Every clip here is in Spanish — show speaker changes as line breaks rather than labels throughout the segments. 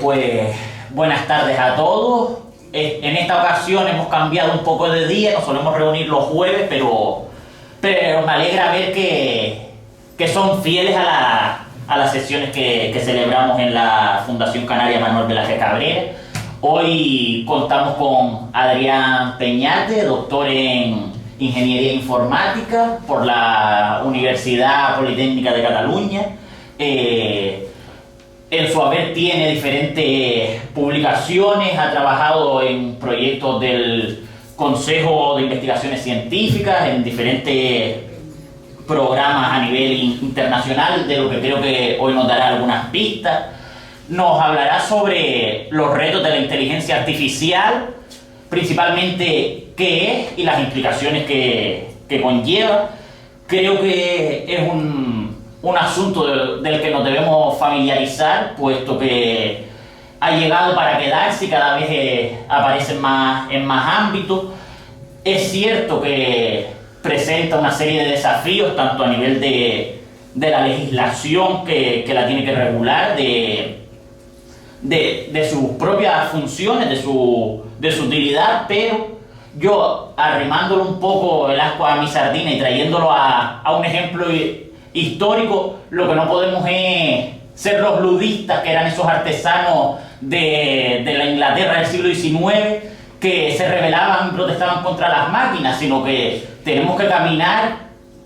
Pues buenas tardes a todos. En esta ocasión hemos cambiado un poco de día, nos solemos reunir los jueves, pero me alegra ver que son fieles a las sesiones que celebramos en la Fundación Canaria Manuel Velázquez Cabrera. Hoy contamos con Adrián Peñate, doctor en Ingeniería Informática por la Universidad Politécnica de Cataluña. En su haber tiene diferentes publicaciones, ha trabajado en proyectos del Consejo de Investigaciones Científicas, en diferentes programas a nivel internacional, de lo que creo que hoy nos dará algunas pistas. Nos hablará sobre los retos de la inteligencia artificial, principalmente qué es y las implicaciones que conlleva. Creo que es un asunto del que nos debemos familiarizar, puesto que ha llegado para quedarse y cada vez aparece en más ámbitos. Es cierto que presenta una serie de desafíos, tanto a nivel de la legislación que la tiene que regular, de sus propias funciones, de su utilidad, pero yo, arrimándolo un poco el ascua a mi sardina y trayéndolo a un ejemplo histórico, lo que no podemos es ser los ludistas, que eran esos artesanos de la Inglaterra del siglo XIX, que se rebelaban y protestaban contra las máquinas, sino que tenemos que caminar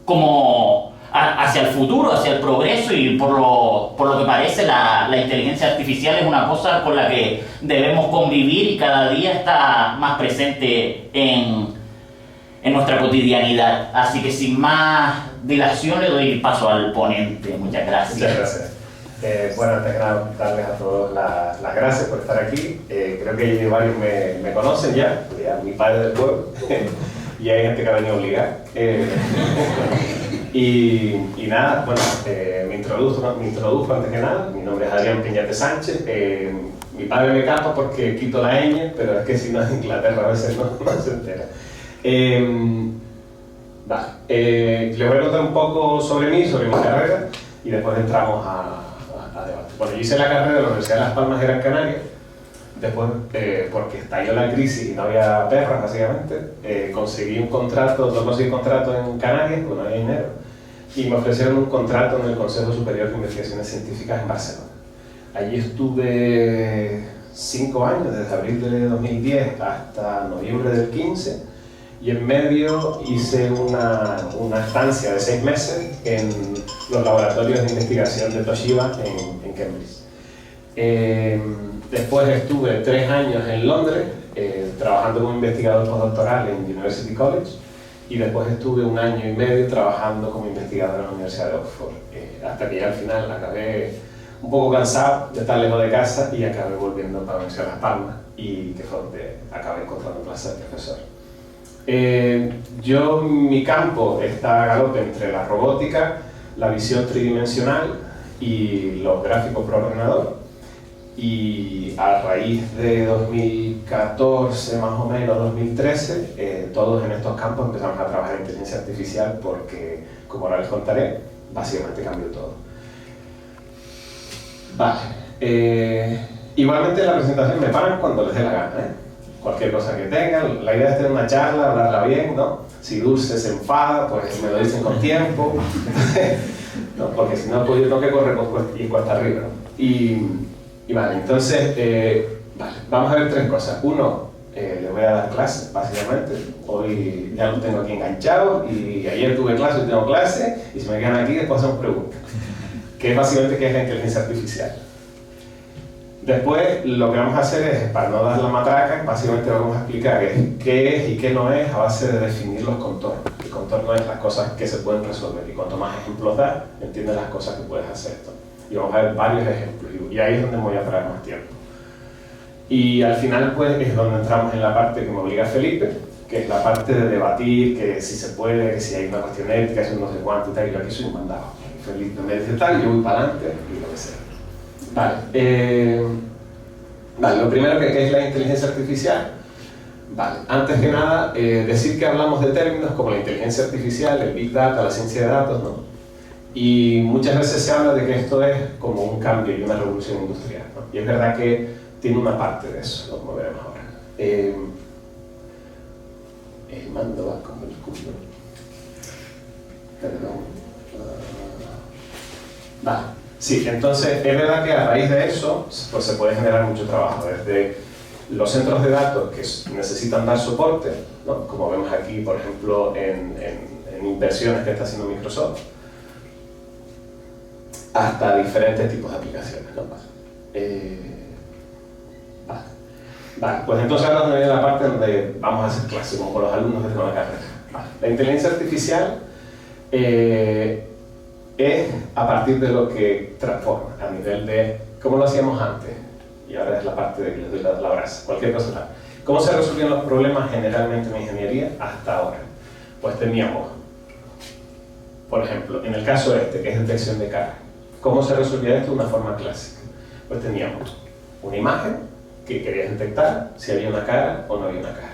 como hacia el futuro, hacia el progreso, y por lo que parece la inteligencia artificial es una cosa con la que debemos convivir y cada día está más presente en nuestra cotidianidad. Así que sin más dilación le doy paso al ponente. Muchas gracias.
Muchas gracias. Bueno, antes que nada, darles a todos las gracias por estar aquí. Creo que varios me conocen ya, mi padre del pueblo, y hay gente que ha venido a obligar. Y nada, bueno, me introduzco antes que nada. Mi nombre es Adrián Peñate Sánchez. Mi padre me capa porque quito la ñ, pero es que si no en Inglaterra a veces no se entera. Les voy a contar un poco sobre mí, sobre mi carrera, y después entramos a debate. Bueno, yo hice la carrera de la Universidad de Las Palmas de Gran Canaria. Después, porque estalló la crisis y no había perras, básicamente, conseguí un contrato, no conseguí contrato en Canarias, porque no había dinero, y me ofrecieron un contrato en el Consejo Superior de Investigaciones Científicas en Barcelona. Allí estuve 5 años, desde abril de 2010 hasta noviembre del 15, y en medio hice una estancia de 6 meses en los laboratorios de investigación de Toshiba en Cambridge. Después estuve 3 años en Londres trabajando como investigador postdoctoral en University College, y después estuve 1 año y medio trabajando como investigador en la Universidad de Oxford, hasta que ya al final acabé un poco cansado de estar lejos de casa y acabé volviendo para la Universidad de Las Palmas, y que fue donde acabé encontrando plaza de profesor. Mi campo está a galope entre la robótica, la visión tridimensional y los gráficos por ordenador, y a raíz de 2014 más o menos, 2013, todos en estos campos empezamos a trabajar en inteligencia artificial porque, como ahora les contaré, básicamente cambió todo. Igualmente en la presentación me paran cuando les dé la gana, cualquier cosa que tengan. La idea es tener una charla, hablarla bien, ¿no? Si Dulce se enfada, pues me lo dicen con tiempo, ¿no? Porque si no, pues yo tengo que correr y cuesta arriba, ¿no? Y vale, entonces, vamos a ver 3 cosas. Uno, les voy a dar clases, básicamente. Hoy ya los tengo aquí enganchados, y ayer tuve clase, hoy tengo clase, y si me quedan aquí, después hacemos preguntas. Que es básicamente qué es la inteligencia artificial. Después, lo que vamos a hacer es, para no dar la matraca, básicamente vamos a explicar qué es y qué no es a base de definir los contornos. El contorno es las cosas que se pueden resolver, y cuanto más ejemplos das, entiendes las cosas que puedes hacer. Y vamos a ver varios ejemplos, y ahí es donde me voy a traer más tiempo. Y al final, pues, es donde entramos en la parte que me obliga Felipe, que es la parte de debatir, que si se puede, que si hay una cuestión ética, si no sé cuánto y tal, y yo aquí soy un mandado. Felipe me dice tal, yo voy para adelante, y lo que sea. Lo primero que es la inteligencia artificial. Antes que nada, decir que hablamos de términos como la inteligencia artificial, el Big Data, la ciencia de datos, ¿no? Y muchas veces se habla de que esto es como un cambio y una revolución industrial, ¿no? Y es verdad que tiene una parte de eso, como veremos ahora. El mando va como el culo. Perdón. Va. Sí, entonces es verdad que a raíz de eso pues se puede generar mucho trabajo, desde los centros de datos que necesitan dar soporte, ¿no? Como vemos aquí, por ejemplo, en inversiones que está haciendo Microsoft, hasta diferentes tipos de aplicaciones, ¿no? Vale, pues entonces ahora viene la parte donde vamos a hacer clase, como con los alumnos que tengo la carrera. Vale. La inteligencia artificial es a partir de lo que transforma, a nivel de cómo lo hacíamos antes, y ahora es la parte de que les doy la brasa, cualquier cosa tal. ¿Cómo se resolvían los problemas generalmente en ingeniería hasta ahora? Pues teníamos, por ejemplo, en el caso este, que es detección de cara, ¿cómo se resolvía esto de una forma clásica? Pues teníamos una imagen que querías detectar si había una cara o no había una cara.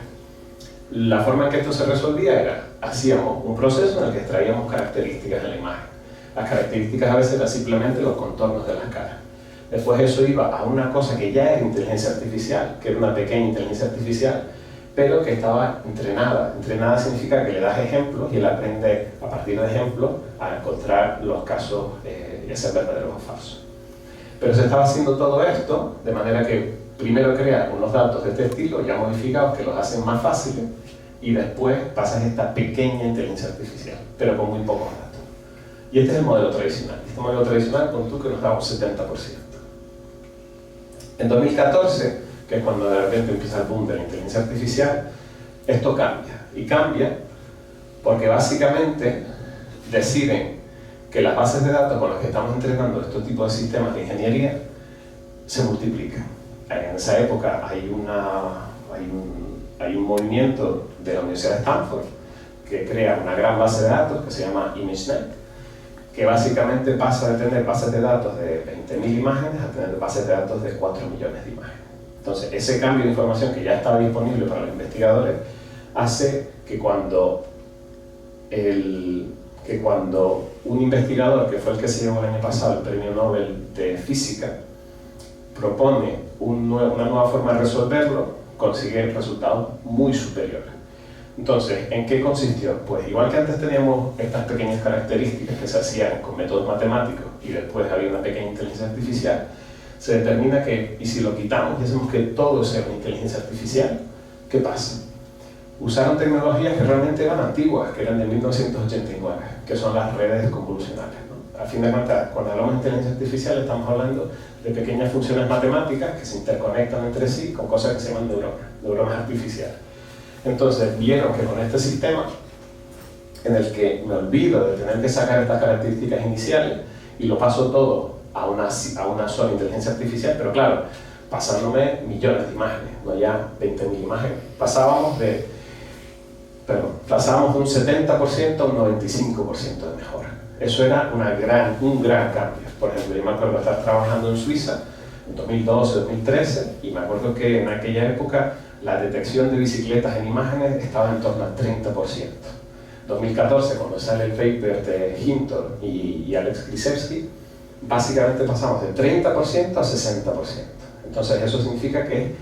La forma en que esto se resolvía era, hacíamos un proceso en el que extraíamos características de la imagen. Las características a veces eran simplemente los contornos de las caras. Después eso iba a una cosa que ya era inteligencia artificial, que era una pequeña inteligencia artificial, pero que estaba entrenada. Entrenada significa que le das ejemplos y él aprende a partir de ejemplos a encontrar los casos y a ser verdaderos o falsos. Pero se estaba haciendo todo esto de manera que primero crea unos datos de este estilo ya modificados que los hacen más fáciles y después pasas esta pequeña inteligencia artificial, pero con muy pocos datos. Y este es el modelo tradicional. Este modelo tradicional, con tú que nos da un 70%. En 2014, que es cuando de repente empieza el boom de la inteligencia artificial, esto cambia. Y cambia porque básicamente deciden que las bases de datos con las que estamos entrenando estos tipos de sistemas de ingeniería se multiplican. En esa época hay un movimiento de la Universidad de Stanford que crea una gran base de datos que se llama ImageNet, que básicamente pasa de tener bases de datos de 20.000 imágenes a tener bases de datos de 4 millones de imágenes. Entonces, ese cambio de información que ya estaba disponible para los investigadores hace que cuando un investigador, que fue el que se llevó el año pasado el Premio Nobel de Física, propone una nueva forma de resolverlo, consigue resultados muy superiores. Entonces, ¿en qué consistió? Pues igual que antes teníamos estas pequeñas características que se hacían con métodos matemáticos y después había una pequeña inteligencia artificial, se determina que, y si lo quitamos y hacemos que todo sea una inteligencia artificial, ¿qué pasa? Usaron tecnologías que realmente eran antiguas, que eran de 1989, que son las redes convolucionales, ¿no? A fin de cuentas, cuando hablamos de inteligencia artificial estamos hablando de pequeñas funciones matemáticas que se interconectan entre sí con cosas que se llaman neuronas artificiales. Entonces vieron que con este sistema, en el que me olvido de tener que sacar estas características iniciales y lo paso todo a una sola inteligencia artificial, pero claro, pasándome millones de imágenes, no ya 20.000 imágenes. Pasábamos de un 70% a un 95% de mejora. Eso era un gran cambio. Por ejemplo, yo me acuerdo de estar trabajando en Suiza en 2012, 2013, y me acuerdo que en aquella época la detección de bicicletas en imágenes estaba en torno al 30%. 2014, cuando sale el paper de Hinton y Alex Grzybski, básicamente pasamos de 30% a 60%. Entonces eso significa que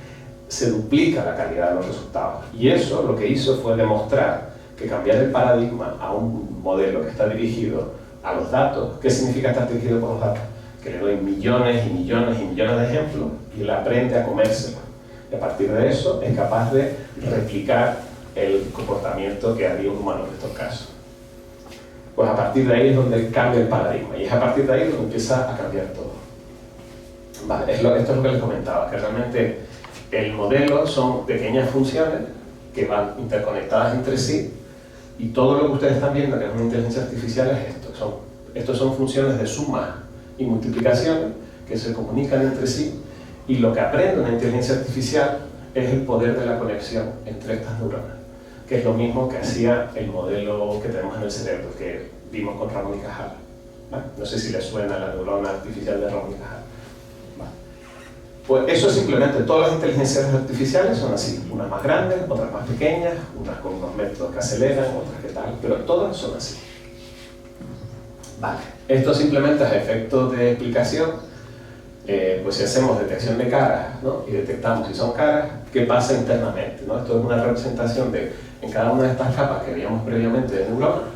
se duplica la calidad de los resultados. Y eso lo que hizo fue demostrar que cambiar el paradigma a un modelo que está dirigido a los datos. ¿Qué significa estar dirigido por los datos? Que le doy millones y millones y millones de ejemplos y él aprende a comérselo. Y a partir de eso es capaz de replicar el comportamiento que haría un humano en estos casos. Pues a partir de ahí es donde cambia el paradigma y es a partir de ahí donde empieza a cambiar todo. Vale, esto es lo que les comentaba, que realmente el modelo son pequeñas funciones que van interconectadas entre sí y todo lo que ustedes están viendo que es una inteligencia artificial es esto. Estos son funciones de suma y multiplicación que se comunican entre sí y lo que aprende una inteligencia artificial es el poder de la conexión entre estas neuronas, que es lo mismo que hacía el modelo que tenemos en el cerebro, que vimos con Ramón y Cajal. ¿Vale? No sé si les suena la neurona artificial de Ramón y Cajal. ¿Vale? Pues eso simplemente, todas las inteligencias artificiales son así, unas más grandes, otras más pequeñas, unas con unos métodos que aceleran, otras que tal, pero todas son así. Vale. Esto simplemente a efectos de explicación, pues si hacemos detección de caras, ¿no? Y detectamos si son caras, ¿qué pasa internamente, ¿no? Esto es una representación de, en cada una de estas capas que veíamos previamente de neuronas,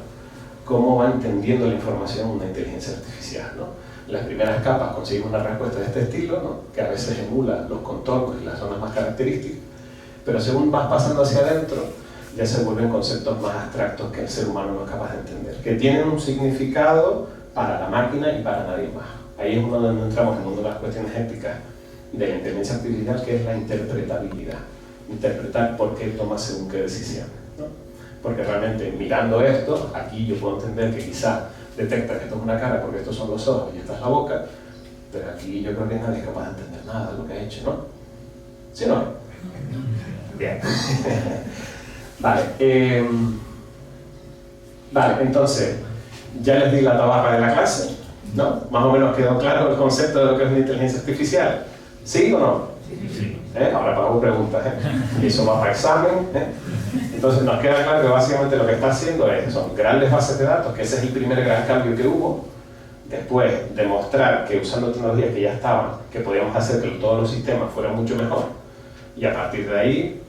cómo va entendiendo la información una inteligencia artificial, ¿no? En las primeras capas conseguimos una respuesta de este estilo, ¿no? Que a veces emula los contornos y las zonas más características, pero según vas pasando hacia adentro, ya se vuelven conceptos más abstractos que el ser humano no es capaz de entender, que tienen un significado para la máquina y para nadie más. Ahí es donde entramos en una de las cuestiones éticas de la inteligencia artificial, que es la interpretabilidad. Interpretar por qué toma según qué decisiones, ¿no? Porque realmente mirando esto, aquí yo puedo entender que quizá detecta que esto es una cara porque estos son los ojos y esta es la boca, pero aquí yo creo que nadie es capaz de entender nada de lo que ha hecho, ¿no? ¿Sí o no? Bien. Vale, vale, entonces, ya les di la tabarra de la clase, ¿no? Más o menos quedó claro el concepto de lo que es una inteligencia artificial. ¿Sí o no?
Sí.
Ahora hago preguntas, y eso va para examen, Entonces nos queda claro que básicamente lo que está haciendo son grandes bases de datos, que ese es el primer gran cambio que hubo. Después, demostrar que usando tecnologías que ya estaban, que podíamos hacer que todos los sistemas fueran mucho mejor. Y a partir de ahí,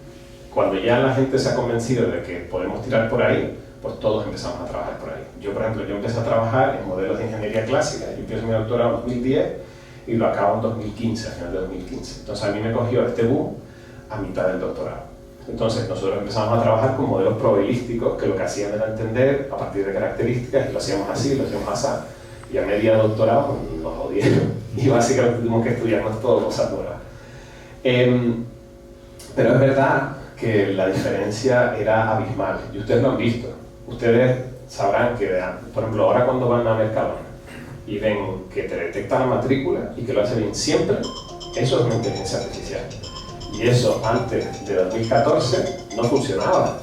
cuando ya la gente se ha convencido de que podemos tirar por ahí, pues todos empezamos a trabajar por ahí. Yo, por ejemplo, yo empecé a trabajar en modelos de ingeniería clásica. Yo empiezo mi doctorado en 2010 y lo acabo en 2015, a final de 2015. Entonces a mí me cogió este boom a mitad del doctorado. Entonces nosotros empezamos a trabajar con modelos probabilísticos que lo que hacían era entender a partir de características, y lo hacíamos así, lo hacíamos así. Y a media doctorado pues, nos jodieron y básicamente tuvimos que estudiarnos todo cosas nuevas. Pero es verdad que la diferencia era abismal, y ustedes lo han visto. Ustedes sabrán que, por ejemplo, ahora cuando van a Mercadona y ven que te detecta la matrícula y que lo hace bien siempre, eso es una inteligencia artificial. Y eso antes de 2014 no funcionaba.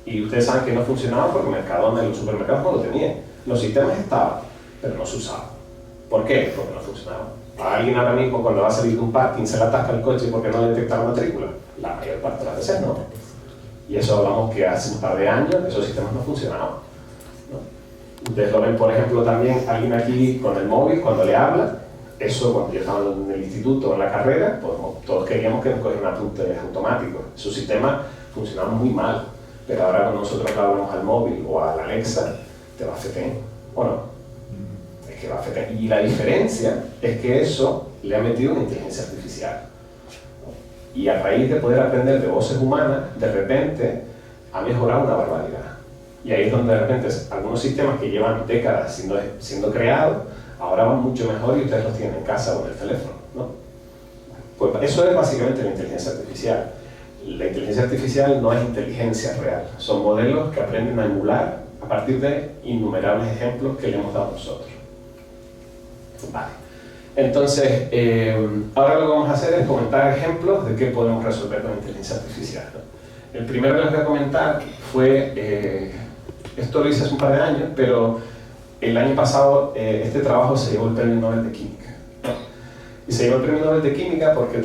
Y ustedes saben que no funcionaba porque Mercadona y los supermercados no lo tenían. Los sistemas estaban, pero no se usaban. ¿Por qué? Porque no funcionaban. A alguien ahora mismo cuando va a salir de un parking se le atasca el coche porque no le detecta la matrícula. La mayor parte de las veces no. Y eso hablamos que hace un par de años esos sistemas no funcionaban, ¿no? Ustedes lo ven, por ejemplo, también alguien aquí con el móvil cuando le habla. Eso cuando yo estaba en el instituto o en la carrera, pues todos queríamos que nos cogieran apuntes automáticos. Esos sistemas funcionaban muy mal. Pero ahora cuando nosotros le hablamos al móvil o a la Alexa, te va a fetén, ¿o no? Es que va a fetén. Y la diferencia es que eso le ha metido una inteligencia artificial. Y a raíz de poder aprender de voces humanas, de repente ha mejorado una barbaridad. Y ahí es donde de repente algunos sistemas que llevan décadas siendo creados, ahora van mucho mejor y ustedes los tienen en casa o en el teléfono, ¿no? Pues eso es básicamente la inteligencia artificial. La inteligencia artificial no es inteligencia real, son modelos que aprenden a emular a partir de innumerables ejemplos que le hemos dado nosotros. Vale. Entonces, ahora lo que vamos a hacer es comentar ejemplos de qué podemos resolver con inteligencia artificial, ¿no? El primero que les voy a comentar fue, esto lo hice hace un par de años, pero el año pasado este trabajo se llevó el Premio Nobel de Química, ¿no? Y se llevó el Premio Nobel de Química porque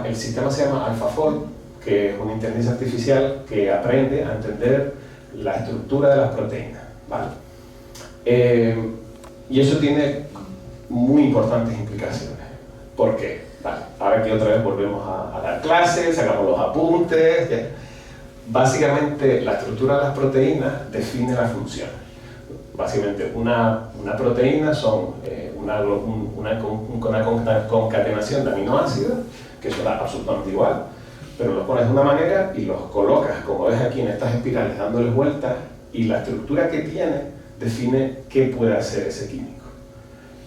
el sistema se llama AlphaFold, que es una inteligencia artificial que aprende a entender la estructura de las proteínas, ¿vale? Y eso tiene muy importantes implicaciones. ¿Por qué? Vale, ahora aquí otra vez volvemos a dar clases, sacamos los apuntes. ¿Ya? Básicamente, la estructura de las proteínas define la función. Básicamente, una proteína son una concatenación de aminoácidos, que eso da absolutamente igual, pero los pones de una manera y los colocas, como ves aquí en estas espirales, dándoles vueltas, y la estructura que tiene define qué puede hacer ese químico.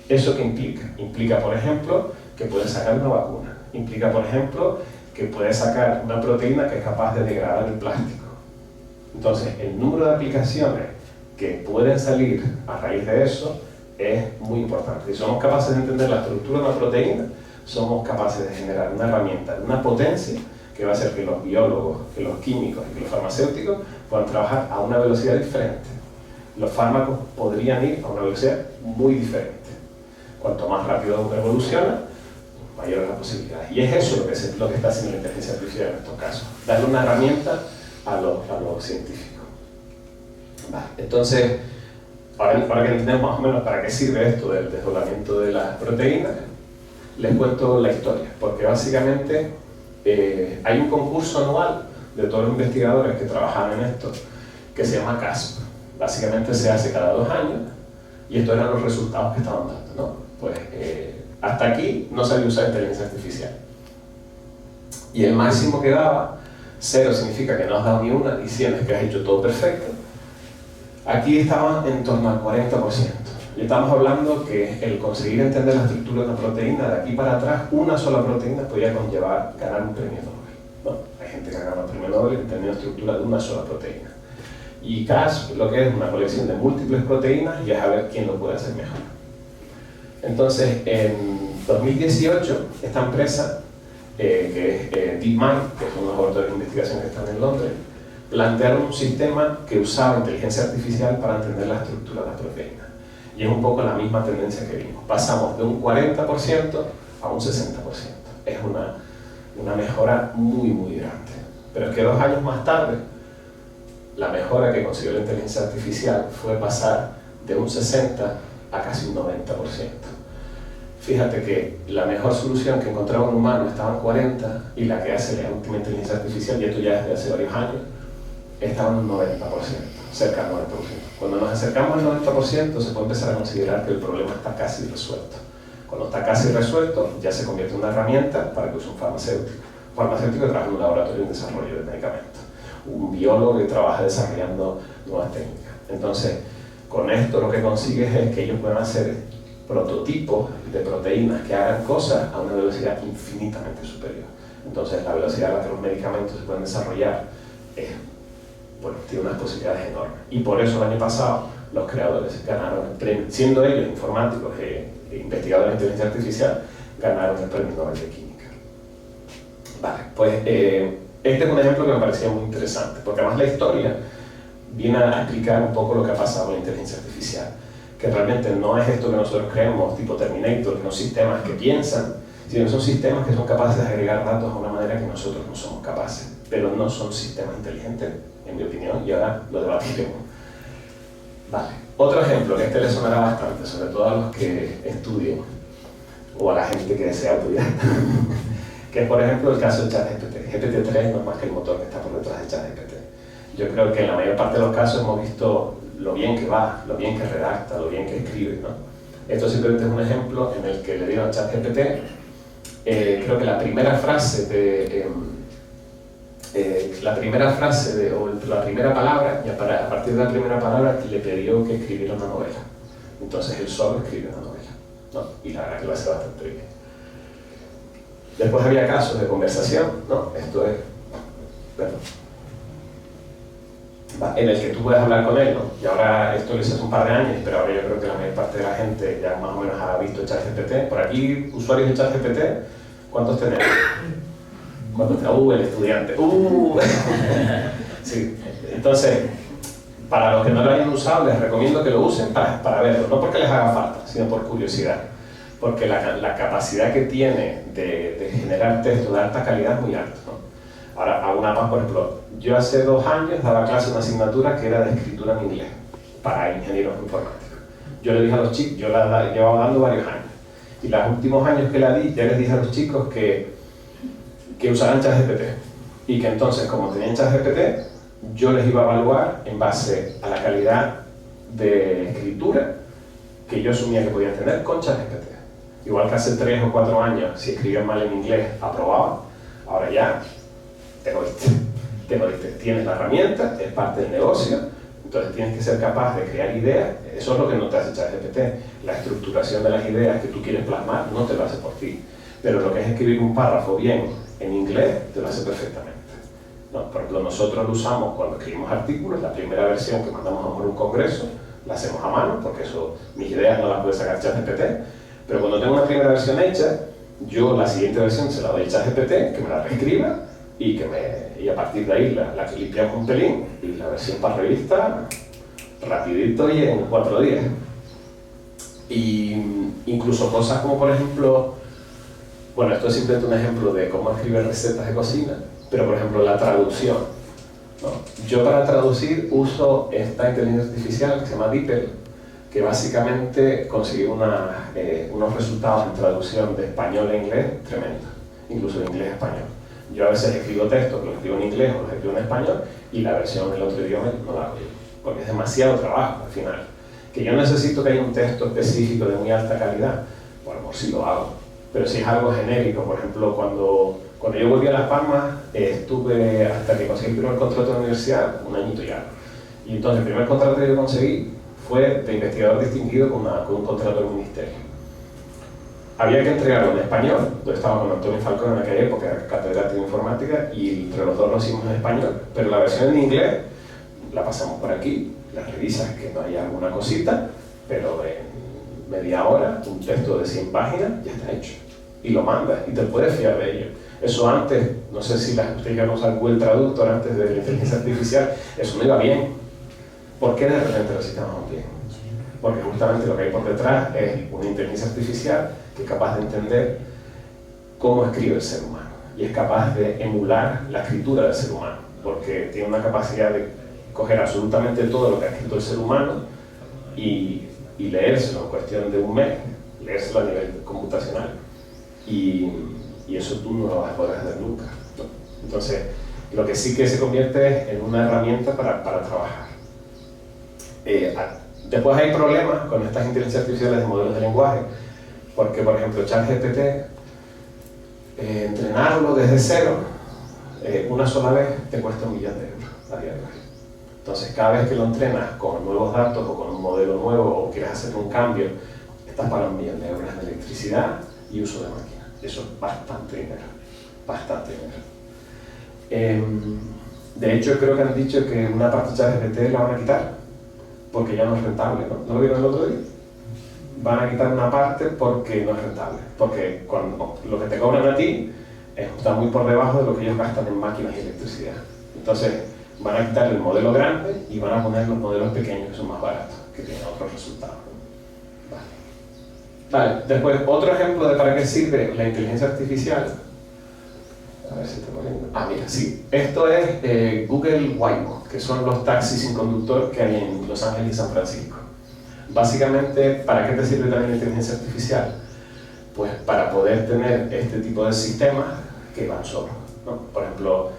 ¿Eso qué implica? Implica, por ejemplo, que puedes sacar una vacuna. Implica, por ejemplo, que puedes sacar una proteína que es capaz de degradar el plástico. Entonces, el número de aplicaciones que pueden salir a raíz de eso es muy importante. Si somos capaces de entender la estructura de una proteína, somos capaces de generar una herramienta, una potencia que va a hacer que los biólogos, que los químicos y que los farmacéuticos puedan trabajar a una velocidad diferente. Los fármacos podrían ir a una velocidad muy diferente. Cuanto más rápido evoluciona, mayor es la posibilidad. Y es eso lo que está haciendo la inteligencia artificial en estos casos. Darle una herramienta a los científicos. Vale. Entonces, ahora que entendemos más o menos para qué sirve esto del desdoblamiento de las proteínas, les cuento la historia, porque básicamente hay un concurso anual de todos los investigadores que trabajan en esto, que se llama CASP. Básicamente se hace cada 2 años, y estos eran los resultados que estaban dando, ¿no? Pues hasta aquí no sabía usar inteligencia artificial. Y el máximo que daba, 0 significa que no has dado ni una, y 100 es que has hecho todo perfecto. Aquí estaban en torno al 40%. Y estamos hablando que el conseguir entender la estructura de una proteína, de aquí para atrás, una sola proteína podía conllevar ganar un premio Nobel, ¿no? Hay gente que ha ganado el premio Nobel entendiendo la estructura de una sola proteína. Y CASP lo que es una colección de múltiples proteínas y es a ver quién lo puede hacer mejor. Entonces, en 2018, esta empresa, que es DeepMind, que es uno de los laboratorios de investigación que están en Londres, plantearon un sistema que usaba inteligencia artificial para entender la estructura de las proteínas. Y es un poco la misma tendencia que vimos. Pasamos de un 40% a un 60%. Es una mejora muy, muy grande. Pero es que 2 años más tarde, la mejora que consiguió la inteligencia artificial fue pasar de un 60% a casi un 90%. Fíjate que la mejor solución que encontraba un humano estaba en 40% y la que hace la última inteligencia artificial, y esto ya desde hace varios años, estaba en un 90%, cerca del 90%. Cuando nos acercamos al 90% se puede empezar a considerar que el problema está casi resuelto. Cuando está casi resuelto ya se convierte en una herramienta para que use un farmacéutico. Un farmacéutico que trabaja en un laboratorio de desarrollo de medicamentos. Un biólogo que trabaja desarrollando nuevas técnicas. Entonces, con esto lo que consigues es que ellos puedan hacer prototipos de proteínas que hagan cosas a una velocidad infinitamente superior. Entonces, la velocidad a la que los medicamentos se pueden desarrollar bueno, tiene unas posibilidades enormes. Y por eso el año pasado los creadores ganaron el premio, siendo ellos informáticos e investigadores de inteligencia artificial, ganaron el premio Nobel de Química. Vale, pues este es un ejemplo que me parecía muy interesante, porque además la historia viene a explicar un poco lo que ha pasado con la inteligencia artificial, que realmente no es esto que nosotros creemos, tipo Terminator, que son sistemas que piensan, sino que son sistemas que son capaces de agregar datos de una manera que nosotros no somos capaces, pero no son sistemas inteligentes, en mi opinión, y ahora lo debatiremos. Vale, otro ejemplo que a este le sonará bastante, sobre todo a los que estudian, o a la gente que desea autodidacta, que es por ejemplo el caso del ChatGPT. GPT-3 no es más que el motor que está por detrás del ChatGPT. Yo creo que en la mayor parte de los casos hemos visto lo bien que va, lo bien que redacta, lo bien que escribe, ¿no? Esto simplemente es un ejemplo en el que le digo al ChatGPT, creo que la primera frase o la primera palabra, y a partir de la primera palabra le pidió que escribiera una novela. Entonces él solo escribe una novela, ¿no? Y la verdad que lo hace bastante bien. Después había casos de conversación, ¿no? Esto es, bueno, en el que tú puedes hablar con él, ¿no? Y ahora esto lo hice hace un par de años, pero ahora yo creo que la mayor parte de la gente ya más o menos ha visto ChatGPT. Por aquí, usuarios de ChatGPT, ¿cuántos tenemos? El estudiante. Sí. Entonces, para los que no lo hayan usado, les recomiendo que lo usen para verlo, no porque les haga falta, sino por curiosidad. Porque la capacidad que tiene de generar texto de alta calidad es muy alta, ¿no? Ahora, hago una más, por ejemplo, yo hace 2 años daba clase de una asignatura que era de escritura en inglés para ingenieros informáticos. Yo le dije a los chicos, yo la llevaba dando varios años, y los últimos años que la di, ya les dije a los chicos que usaran ChatGPT, y que entonces, como tenían ChatGPT, yo les iba a evaluar en base a la calidad de escritura que yo asumía que podían tener con ChatGPT. Igual que hace 3 o 4 años, si escribían mal en inglés, aprobaban. Ahora ya, te jodiste. Tienes la herramienta, es parte del negocio, entonces tienes que ser capaz de crear ideas. Eso es lo que no te hace ChatGPT. La estructuración de las ideas que tú quieres plasmar no te lo hace por ti. Pero lo que es escribir un párrafo bien en inglés, te lo hace perfectamente. No, por ejemplo, nosotros lo usamos cuando escribimos artículos, la primera versión que mandamos a un congreso, la hacemos a mano, porque eso, mis ideas no las puede sacar ChatGPT, pero cuando tengo una primera versión hecha, yo la siguiente versión se la doy a ChatGPT, que me la reescriba, y a partir de ahí la limpiamos un pelín, y la versión para revista, rapidito y en 4 días. Y incluso cosas como, por ejemplo, bueno, esto es simplemente un ejemplo de cómo escribir recetas de cocina, pero por ejemplo la traducción, ¿no? Yo para traducir uso esta inteligencia artificial que se llama DeepL, que básicamente consiguió unos resultados en traducción de español a inglés tremendos, incluso de inglés a español. Yo a veces escribo textos que los escribo en inglés o los escribo en español y la versión del otro idioma no la hago yo, porque es demasiado trabajo al final. Que yo necesito que haya un texto específico de muy alta calidad, bueno, por si lo hago. Pero si es algo genérico, por ejemplo, cuando yo volví a Las Palmas, estuve hasta que conseguí el primer contrato de la universidad, un añito ya. Y entonces el primer contrato que yo conseguí fue de investigador distinguido con un contrato del ministerio. Había que entregarlo en español, yo estaba con Antonio Falcón en aquella época, era catedrático de informática, y entre los dos lo hicimos en español. Pero la versión en inglés la pasamos por aquí, la revisas que no haya alguna cosita, pero en media hora, un texto de 100 páginas ya está hecho. Y lo mandas, y te puedes fiar de ello. Eso antes, no sé si ustedes ya no usan Google Traductor antes de la inteligencia artificial, eso no iba bien. ¿Por qué de repente los sistemas van bien? Porque justamente lo que hay por detrás es una inteligencia artificial que es capaz de entender cómo escribe el ser humano y es capaz de emular la escritura del ser humano, porque tiene una capacidad de coger absolutamente todo lo que ha escrito el ser humano y leérselo en cuestión de un mes, leérselo a nivel computacional. Y eso tú no lo vas a poder hacer nunca, ¿no? Entonces, lo que sí que se convierte en una herramienta para trabajar. Después hay problemas con estas inteligencias artificiales de modelos de lenguaje, porque, por ejemplo, ChatGPT, entrenarlo desde cero, una sola vez te cuesta 1 millón de euros a día de hoy. Entonces, cada vez que lo entrenas con nuevos datos o con un modelo nuevo o quieres hacer un cambio, estás para 1 millón de euros en electricidad y uso de máquina. Eso es bastante dinero, bastante dinero. De hecho, creo que han dicho que una parte de ChatGPT la van a quitar, porque ya no es rentable, ¿no? ¿No lo vieron el otro día? Van a quitar una parte porque no es rentable, porque cuando lo que te cobran a ti está muy por debajo de lo que ellos gastan en máquinas y electricidad. Entonces, van a quitar el modelo grande y van a poner los modelos pequeños que son más baratos, que tienen otros resultados. Vale, después otro ejemplo de para qué sirve la inteligencia artificial. A ver si te poniendo. Mira, sí. Esto es Google Waymo, que son los taxis sin conductor que hay en Los Ángeles y San Francisco. Básicamente, ¿para qué te sirve también la inteligencia artificial? Pues para poder tener este tipo de sistemas que van solos, ¿no? Por ejemplo,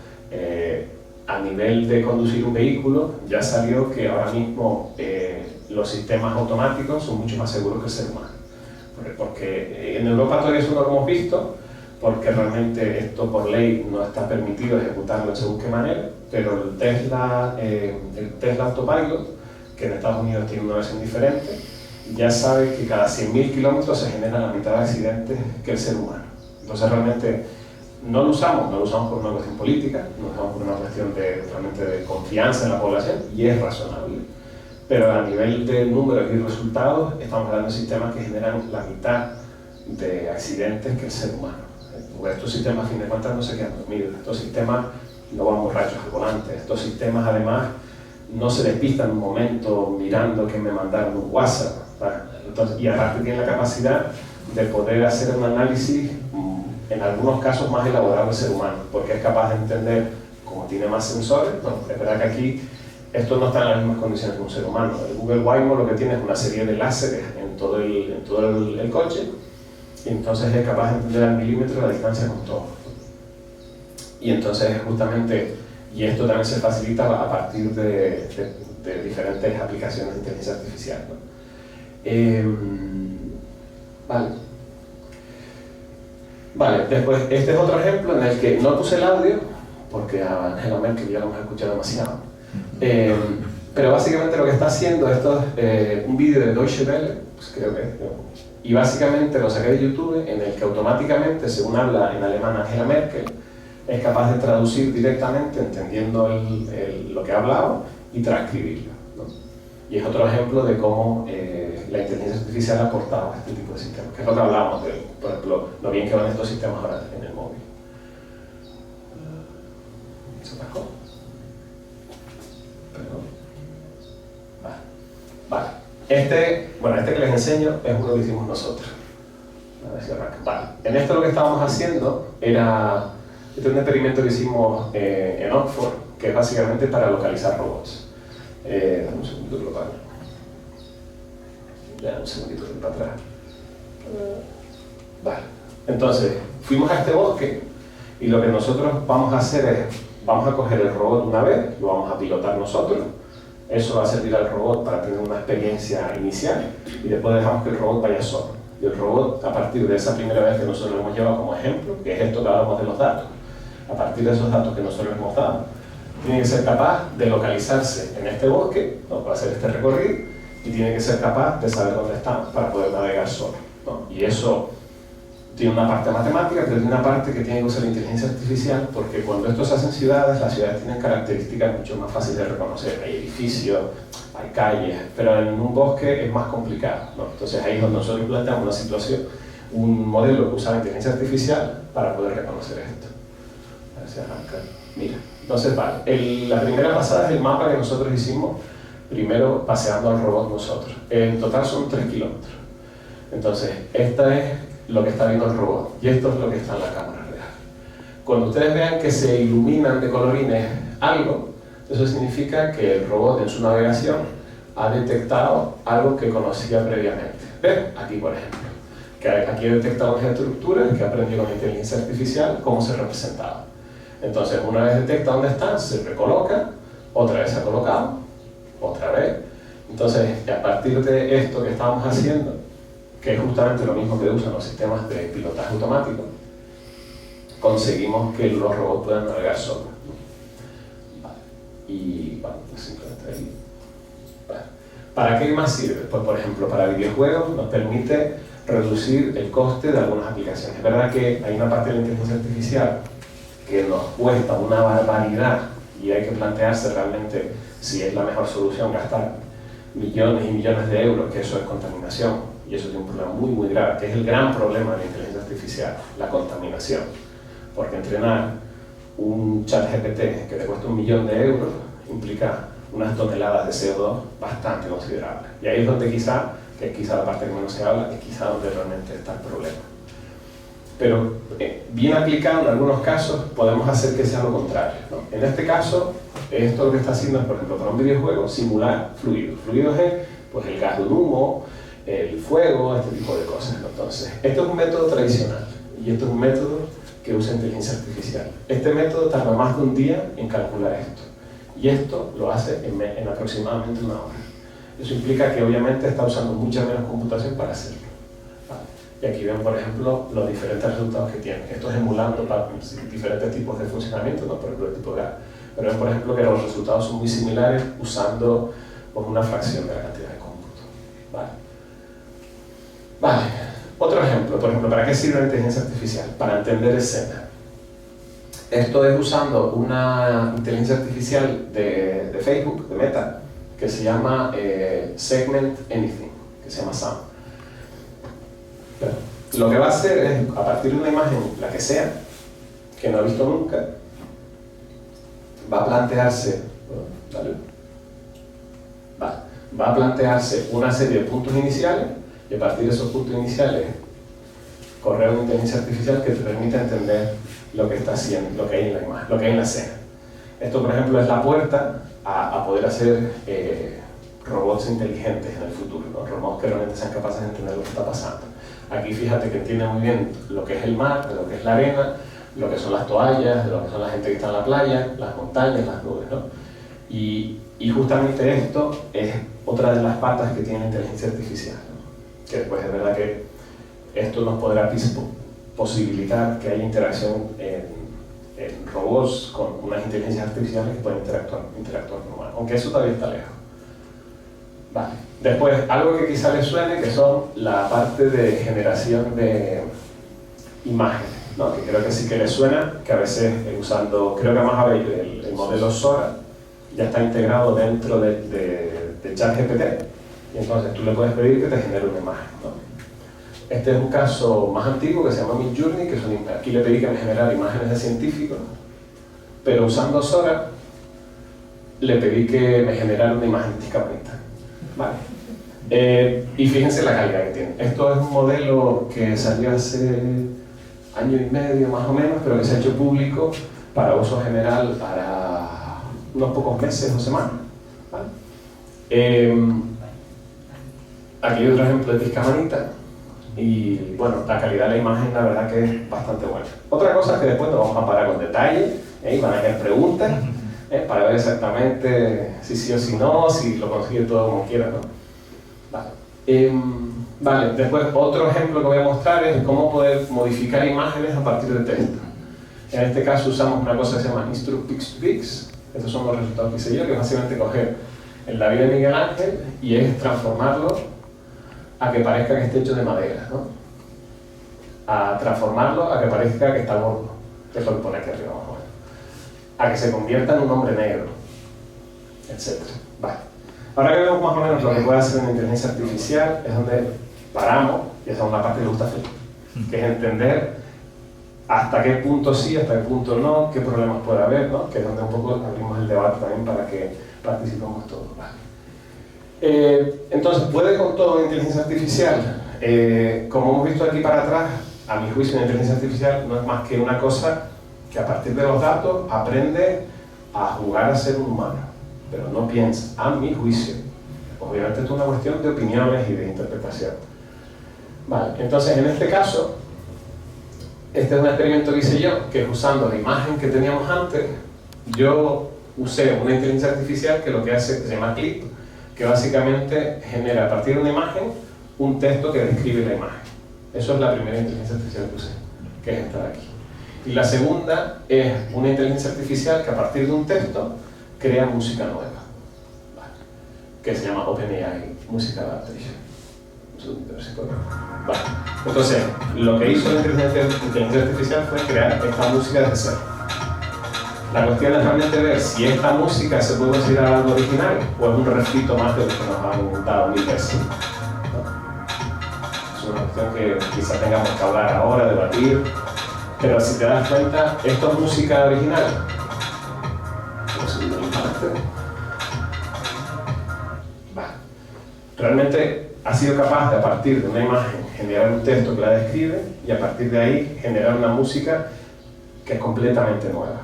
a nivel de conducir un vehículo, ya salió que ahora mismo los sistemas automáticos son mucho más seguros que el ser humano. Porque en Europa todavía eso no lo hemos visto, porque realmente esto por ley no está permitido ejecutarlo en según qué manera, pero el Tesla Autopilot, que en Estados Unidos tiene una versión diferente, ya sabe que cada 100.000 kilómetros se generan la mitad de accidentes que el ser humano. Entonces realmente no lo usamos por una cuestión política, lo usamos por una cuestión realmente de confianza en la población, y es razonable. Pero a nivel de números y resultados, estamos hablando de sistemas que generan la mitad de accidentes que el ser humano. Porque estos sistemas, a fin de cuentas, no se quedan dormidos. Estos sistemas no van borrachos al volante. Estos sistemas, además, no se despistan un momento mirando que me mandaron un WhatsApp, ¿vale? Entonces, y aparte tienen la capacidad de poder hacer un análisis, en algunos casos, más elaborado del ser humano, porque es capaz de entender, como tiene más sensores. Bueno, es verdad que aquí esto no está en las mismas condiciones que un ser humano. El Google Waymo lo que tiene es una serie de láseres en todo el coche, y entonces es capaz de entender al milímetro la distancia con todo. Y entonces justamente, y esto también se facilita a partir de diferentes aplicaciones de inteligencia artificial, ¿no? Vale, después este es otro ejemplo en el que no puse el audio, porque a Angela Merkel ya lo hemos escuchado demasiado. Pero básicamente lo que está haciendo esto es un vídeo de Deutsche Welle, pues creo que es, y básicamente lo saqué de YouTube, en el que automáticamente, según habla en alemán Angela Merkel, es capaz de traducir directamente, entendiendo lo que ha hablado, y transcribirlo, ¿no? Y es otro ejemplo de cómo la inteligencia artificial ha aportado a este tipo de sistemas, que es lo que hablamos de, por ejemplo, lo bien que van estos sistemas ahora en el móvil. ¿Se atascó? Vale. Este que les enseño es uno que hicimos nosotros. A ver si arranca. Vale. En esto lo que estábamos haciendo era un experimento que hicimos en Oxford, que es básicamente para localizar robots. Dame un segundo que lo paro. Le dan un segundito de para atrás. Vale. Entonces, fuimos a este bosque y lo que nosotros vamos a hacer es, vamos a coger el robot una vez, lo vamos a pilotar nosotros. Eso va a servir al robot para tener una experiencia inicial y después dejamos que el robot vaya solo. Y el robot, a partir de esa primera vez que nosotros lo hemos llevado como ejemplo, que es esto que hablamos de los datos, a partir de esos datos que nosotros hemos dado, tiene que ser capaz de localizarse en este bosque, ¿no?, para hacer este recorrido, y tiene que ser capaz de saber dónde está para poder navegar solo, ¿no? Y eso tiene una parte matemática, pero tiene una parte que tiene que usar la inteligencia artificial, porque cuando esto se hace en ciudades, las ciudades tienen características mucho más fáciles de reconocer. Hay edificios, hay calles, pero en un bosque es más complicado, ¿no? Entonces ahí es donde nosotros planteamos una situación, un modelo que usa la inteligencia artificial para poder reconocer esto. A ver si arranca. Mira, entonces vale, la primera pasada es el mapa que nosotros hicimos, primero paseando al robot nosotros. En total son 3 kilómetros. Entonces, esta es lo que está viendo el robot y esto es lo que está en la cámara real. Cuando ustedes vean que se iluminan de colorines algo, eso significa que el robot en su navegación ha detectado algo que conocía previamente. ¿Ven? Aquí, por ejemplo, que aquí he detectado unas estructuras que aprendí con la inteligencia artificial cómo se representaba. Entonces, una vez detecta dónde están, se recoloca, otra vez se ha colocado, otra vez. Entonces, a partir de esto que estábamos haciendo, que es justamente lo mismo que usan los sistemas de pilotaje automático, conseguimos que los robots puedan navegar solos. Vale. Y bueno, simplemente ahí. Vale. ¿Para qué más sirve? Pues por ejemplo, para videojuegos nos permite reducir el coste de algunas aplicaciones. Es verdad que hay una parte de la inteligencia artificial que nos cuesta una barbaridad y hay que plantearse realmente si es la mejor solución gastar millones y millones de euros, que eso es contaminación. Y eso tiene un problema muy, muy grave, que es el gran problema de la inteligencia artificial, la contaminación. Porque entrenar un chat GPT que te cuesta 1 millón de euros implica unas toneladas de CO2 bastante considerables. Y ahí es donde quizá, que es quizá la parte que menos se habla, es quizá donde realmente está el problema. Pero bien aplicado en algunos casos podemos hacer que sea lo contrario, ¿no? En este caso, esto lo que está haciendo es, por ejemplo, para un videojuego, simular fluidos. Fluidos es pues, el gas de un humo, el fuego, este tipo de cosas, ¿no? Entonces, esto es un método tradicional y esto es un método que usa inteligencia artificial. Este método tarda más de un día en calcular esto y esto lo hace en aproximadamente 1 hora. Eso implica que obviamente está usando mucha menos computación para hacerlo. ¿Vale? Y aquí ven, por ejemplo, los diferentes resultados que tiene. Esto es emulando para diferentes tipos de funcionamiento, ¿no? Por ejemplo, el tipo de gas. Pero ven, por ejemplo, que los resultados son muy similares usando pues, una fracción de la cantidad de cómputo. ¿Vale? Vale, otro ejemplo, por ejemplo, ¿para qué sirve la inteligencia artificial? Para entender escenas. Esto es usando una inteligencia artificial de Facebook, de Meta, que se llama Segment Anything, que se llama SAM. Lo que va a hacer es, a partir de una imagen, la que sea, que no ha visto nunca, va a plantearse, va a plantearse una serie de puntos iniciales y a partir de esos puntos iniciales correr una inteligencia artificial que te permite entender lo que está haciendo, lo que hay en la imagen, lo que hay en la escena. Esto, por ejemplo, es la puerta a poder hacer robots inteligentes en el futuro, ¿no? Robots que realmente sean capaces de entender lo que está pasando. Aquí fíjate que entiende muy bien lo que es el mar, de lo que es la arena, lo que son las toallas, de lo que son la gente que está en la playa, las montañas, las nubes, ¿no? Y justamente esto es otra de las patas que tiene la inteligencia artificial, ¿no? Que después es verdad que esto nos podrá posibilitar que haya interacción en robots con unas inteligencias artificiales que pueden interactuar con humanos, aunque eso todavía está lejos. Vale. Después, algo que quizá les suene, que son la parte de generación de imágenes, ¿no? Que creo que sí que les suena, que a veces usando, creo que más ahora el modelo Sora ya está integrado dentro de ChatGPT y entonces tú le puedes pedir que te genere una imagen, ¿no? Este es un caso más antiguo que se llama Midjourney, que aquí le pedí que me generara imágenes de científicos, pero usando Sora le pedí que me generara una imagenística bonita. Vale. Y fíjense la calidad que tiene. Esto es un modelo que salió hace 1 año y medio más o menos, pero que se ha hecho público para uso general para unos pocos meses o semanas. ¿Vale? Aquí hay otro ejemplo de Tiscamanita. Y bueno, la calidad de la imagen la verdad que es bastante buena. Otra cosa es que después nos vamos a parar con detalle, y van a haber preguntas para ver exactamente si sí o si no, si lo consigue todo como quiera, ¿no? Vale. Vale, después otro ejemplo que voy a mostrar es cómo poder modificar imágenes a partir de texto. En este caso usamos una cosa que se llama Instruct Pix to Pix. Estos son los resultados que hice yo, que es básicamente coger el David de Miguel Ángel y es transformarlo a que parezca que esté hecho de madera, ¿no? A transformarlo a que parezca que está gordo, que es lo que pone aquí arriba más o menos. A que se convierta en un hombre negro, etc. Vale. Ahora que vemos más o menos lo que puede hacer una inteligencia artificial, es donde paramos, y esa es una parte que le gusta hacer, que es entender hasta qué punto sí, hasta qué punto no, qué problemas puede haber, ¿no? Que es donde un poco abrimos el debate también para que participemos todos. Vale. Entonces, ¿puede con todo una inteligencia artificial? Como hemos visto aquí para atrás, a mi juicio una inteligencia artificial no es más que una cosa que a partir de los datos aprende a jugar a ser un humano, pero no piensa, a mi juicio. Obviamente esto es una cuestión de opiniones y de interpretación. Vale, entonces en este caso, este es un experimento que hice yo, que es usando la imagen que teníamos antes, yo usé una inteligencia artificial que lo que hace, se llama Clip, que básicamente genera a partir de una imagen un texto que describe la imagen. Eso es la primera inteligencia artificial que usé, que es esta de aquí. Y la segunda es una inteligencia artificial que a partir de un texto crea música nueva, ¿vale? Que se llama OpenAI Musical Adaptation. Un segundito, a ver si puedo. Vale. Entonces, lo que hizo la inteligencia artificial fue crear esta música desde cero. La cuestión es realmente ver si esta música se puede considerar algo original o es un refrito más de lo que nos han inventado mil veces, ¿no? Es una cuestión que quizá tengamos que hablar ahora, debatir, pero si te das cuenta, ¿esto es música original? Pues no es parte. Vale. Realmente ha sido capaz de, a partir de una imagen, generar un texto que la describe y a partir de ahí generar una música que es completamente nueva.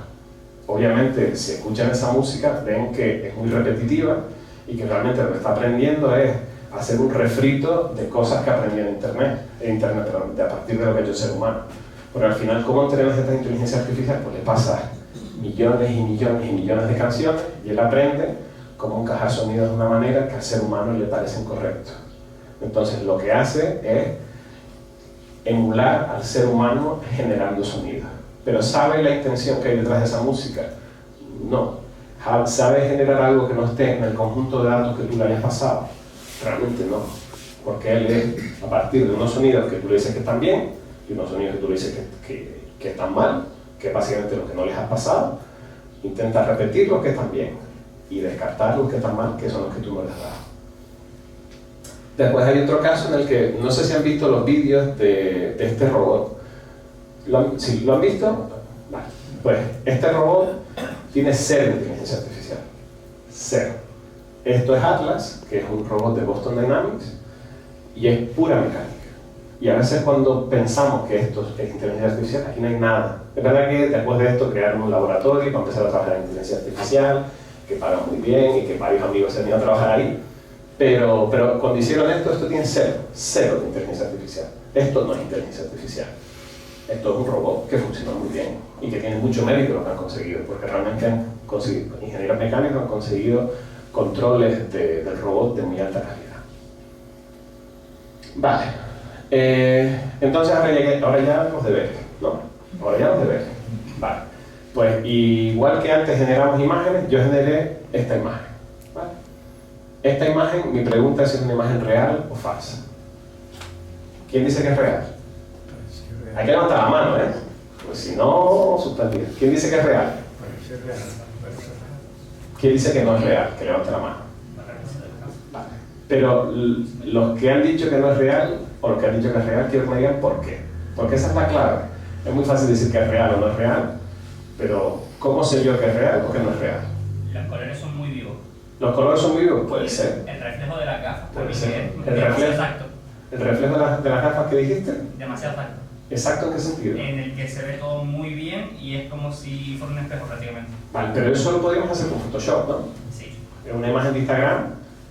Obviamente, si escuchan esa música, ven que es muy repetitiva y que realmente lo que está aprendiendo es hacer un refrito de cosas que aprendí en Internet, perdón, a partir de lo que ha hecho el ser humano. Porque al final, ¿cómo entrenas esta inteligencia artificial? Pues le pasas millones y millones y millones de canciones y él aprende cómo encajar sonidos de una manera que al ser humano le parecen correctos. Entonces, lo que hace es emular al ser humano generando sonidos. Pero ¿sabe la intención que hay detrás de esa música? No. ¿Sabe generar algo que no esté en el conjunto de datos que tú le hayas pasado? Realmente no. Porque él es a partir de unos sonidos que tú le dices que están bien y unos sonidos que tú le dices que están mal, que es básicamente lo que no les has pasado, intenta repetir los que están bien y descartar los que están mal, que son los que tú no les has dado. Después hay otro caso en el que, no sé si han visto los vídeos de este robot. ¿Sí lo han visto? Vale. Pues este robot tiene cero inteligencia artificial. Cero. Esto es Atlas, que es un robot de Boston Dynamics, y es pura mecánica. Y a veces cuando pensamos que esto es inteligencia artificial, aquí no hay nada. Es verdad que después de esto crearon un laboratorio para empezar a trabajar en inteligencia artificial, que pagan muy bien y que varios amigos se han ido a trabajar ahí, pero cuando hicieron esto tiene cero de inteligencia artificial. Esto no es inteligencia artificial. Esto es un robot que funciona muy bien y que tiene mucho mérito lo que han conseguido, porque realmente han conseguido, ingenieros mecánicos han conseguido controles del robot de muy alta calidad. Vale, entonces ahora ya los deberes, ¿no? Ahora ya los deberes. Vale, pues igual que antes generamos imágenes, yo generé esta imagen. ¿Vale? Esta imagen, mi pregunta es si es una imagen real o falsa. ¿Quién dice que es real? Hay que levantar la mano, ¿eh? Pues si no, suspendido. ¿Quién dice que es real?
Parece real.
¿Quién dice que no es real? Que levante la mano. Vale. Pero los que han dicho que no es real, o los que han dicho que es real, quiero que me digan por qué. Porque esa es la clave. Es muy fácil decir que es real o no es real, pero ¿cómo sé yo que es real o que no es real?
Los colores son muy vivos.
¿Los colores son muy vivos? Puede ser.
El reflejo de las gafas
Puede
también
ser.
es
El
demasiado
reflejo.
exacto.
¿El reflejo de las gafas que dijiste?
Demasiado exacto.
¿Exacto en qué sentido?
En el que se ve todo muy bien y es como si fuera un espejo prácticamente.
Vale, pero eso lo podríamos hacer con Photoshop, ¿no?
Sí,
En una imagen de Instagram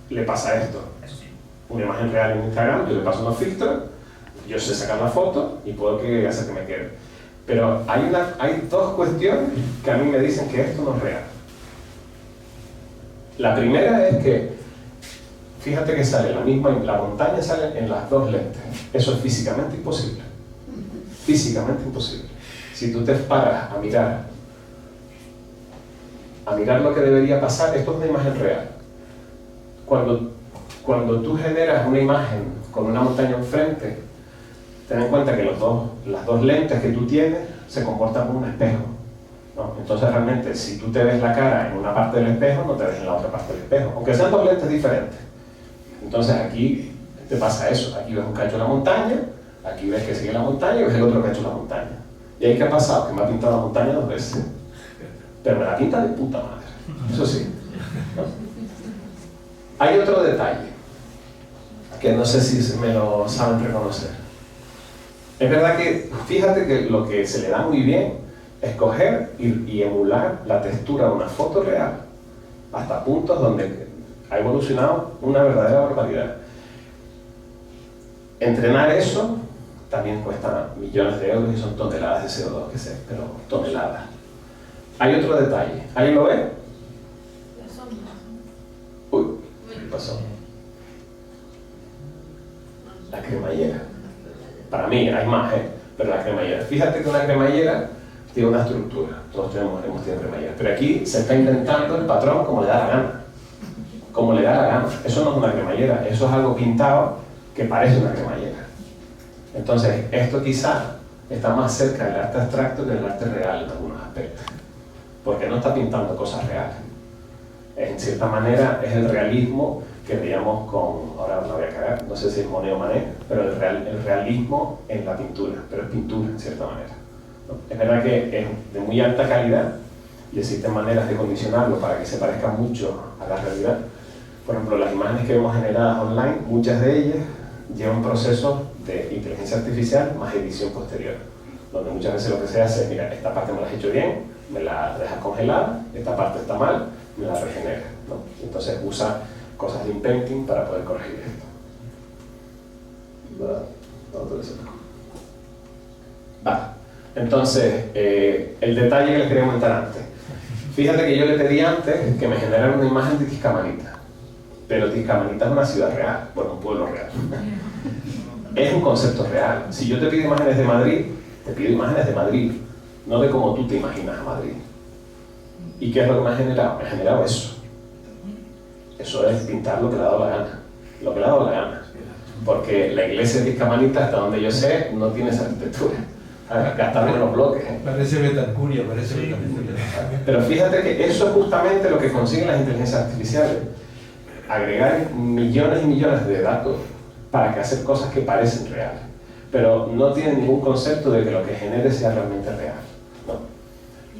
le pasa esto.
eso sí.
una imagen real en Instagram, yo le paso unos filtros, yo sé sacar la foto y puedo hacer que me quede. Pero hay dos cuestiones que a mí me dicen que esto no es real. La primera es que, fíjate que sale la montaña sale en las dos lentes. Eso es físicamente imposible. Físicamente imposible. Si tú te paras a mirar lo que debería pasar, esto es una imagen real. Cuando tú generas una imagen con una montaña enfrente, ten en cuenta que las dos lentes que tú tienes se comportan como un espejo, ¿no? Entonces realmente si tú te ves la cara en una parte del espejo, no te ves en la otra parte del espejo, aunque sean dos lentes diferentes. Entonces aquí te pasa eso, aquí ves un cacho de la montaña, aquí ves que sigue la montaña y ves el otro cacho de la montaña. ¿Y ahí qué ha pasado? Que me ha pintado la montaña dos veces, pero me la pinta de puta madre, eso sí, ¿no? Hay otro detalle que no sé si me lo saben reconocer. Es verdad que, fíjate que lo que se le da muy bien es coger y emular la textura de una foto real hasta puntos donde ha evolucionado una verdadera barbaridad. Entrenar eso también cuesta millones de euros y son toneladas de CO2, que sé, pero toneladas. Hay otro detalle. ¿Alguien lo ve? Uy, ¿qué pasó? La cremallera. Para mí hay más, pero la cremallera. Fíjate que una cremallera tiene una estructura. Todos hemos tenido cremallera. Pero aquí se está inventando el patrón como le da la gana. Como le da la gana. Eso no es una cremallera, eso es algo pintado que parece una cremallera. Entonces, esto quizá está más cerca del arte abstracto que del arte real en algunos aspectos. Porque no está pintando cosas reales. En cierta manera es el realismo que veíamos con, ahora la voy a cagar, no sé si es Monet o Manet, pero el realismo en la pintura, pero es pintura en cierta manera, ¿no? Es verdad que es de muy alta calidad y existen maneras de condicionarlo para que se parezca mucho a la realidad. Por ejemplo, las imágenes que vemos generadas online, muchas de ellas llevan procesos de inteligencia artificial más edición posterior, donde muchas veces lo que se hace es, mira, esta parte me la has hecho bien, me la dejas congelada, esta parte está mal, me la regenera, ¿no? Entonces usa cosas de inpainting para poder corregir esto. Va. Entonces, el detalle que les quería comentar antes. Fíjate que yo le pedí antes que me generara una imagen de Tiscamanita. Pero Tiscamanita es una ciudad real, bueno, un pueblo real. Es un concepto real. Si yo te pido imágenes de Madrid, te pido imágenes de Madrid, no de cómo tú te imaginas a Madrid. ¿Y qué es lo que me ha generado? Me ha generado eso. Eso es pintar lo que le ha dado la gana. Lo que le ha dado la gana. Porque la iglesia de Tiscamanita, hasta donde yo sé, no tiene esa arquitectura. Gastaron en los bloques.
Parece Betancuria, parece Betancuria.
Pero fíjate que eso es justamente lo que consiguen las inteligencias artificiales. Agregar millones y millones de datos para que hacer cosas que parecen reales. Pero no tienen ningún concepto de que lo que genere sea realmente real, ¿no?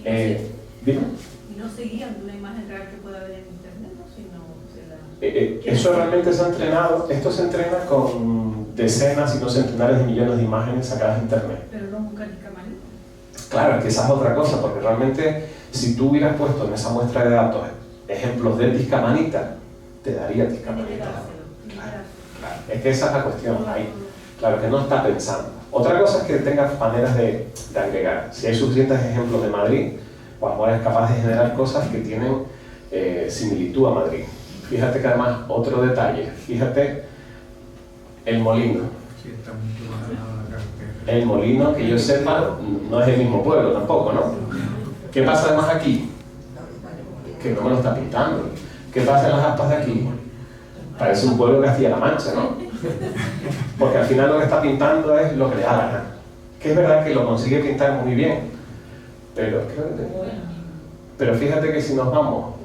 ¿Dime?
Y no se guían de una imagen real que pueda haber en internet, ¿no? Sino
eso realmente se ha entrenado. Esto se entrena con decenas y no centenares de millones de imágenes sacadas de internet.
Pero no buscan Tiscamanita.
Claro, es que esa es otra cosa, porque realmente si tú hubieras puesto en esa muestra de datos ejemplos de Tiscamanita, te daría Tiscamanita. Claro, es que esa es la cuestión. Ahí, claro, que no está pensando. Otra cosa es que tengas maneras de agregar. Si hay suficientes ejemplos de Madrid, pues ahora es capaz de generar cosas que tienen similitud a Madrid. Fíjate que además, otro detalle, fíjate el molino. El molino, que yo sepa, no es el mismo pueblo tampoco, ¿no? ¿Qué pasa además aquí? Que no me lo está pintando. ¿Qué pasa en las aspas de aquí? Parece un pueblo de Castilla-La Mancha, ¿no? Porque al final lo que está pintando es lo que le da la gana. Que es verdad que lo consigue pintar muy bien, pero fíjate que si nos vamos,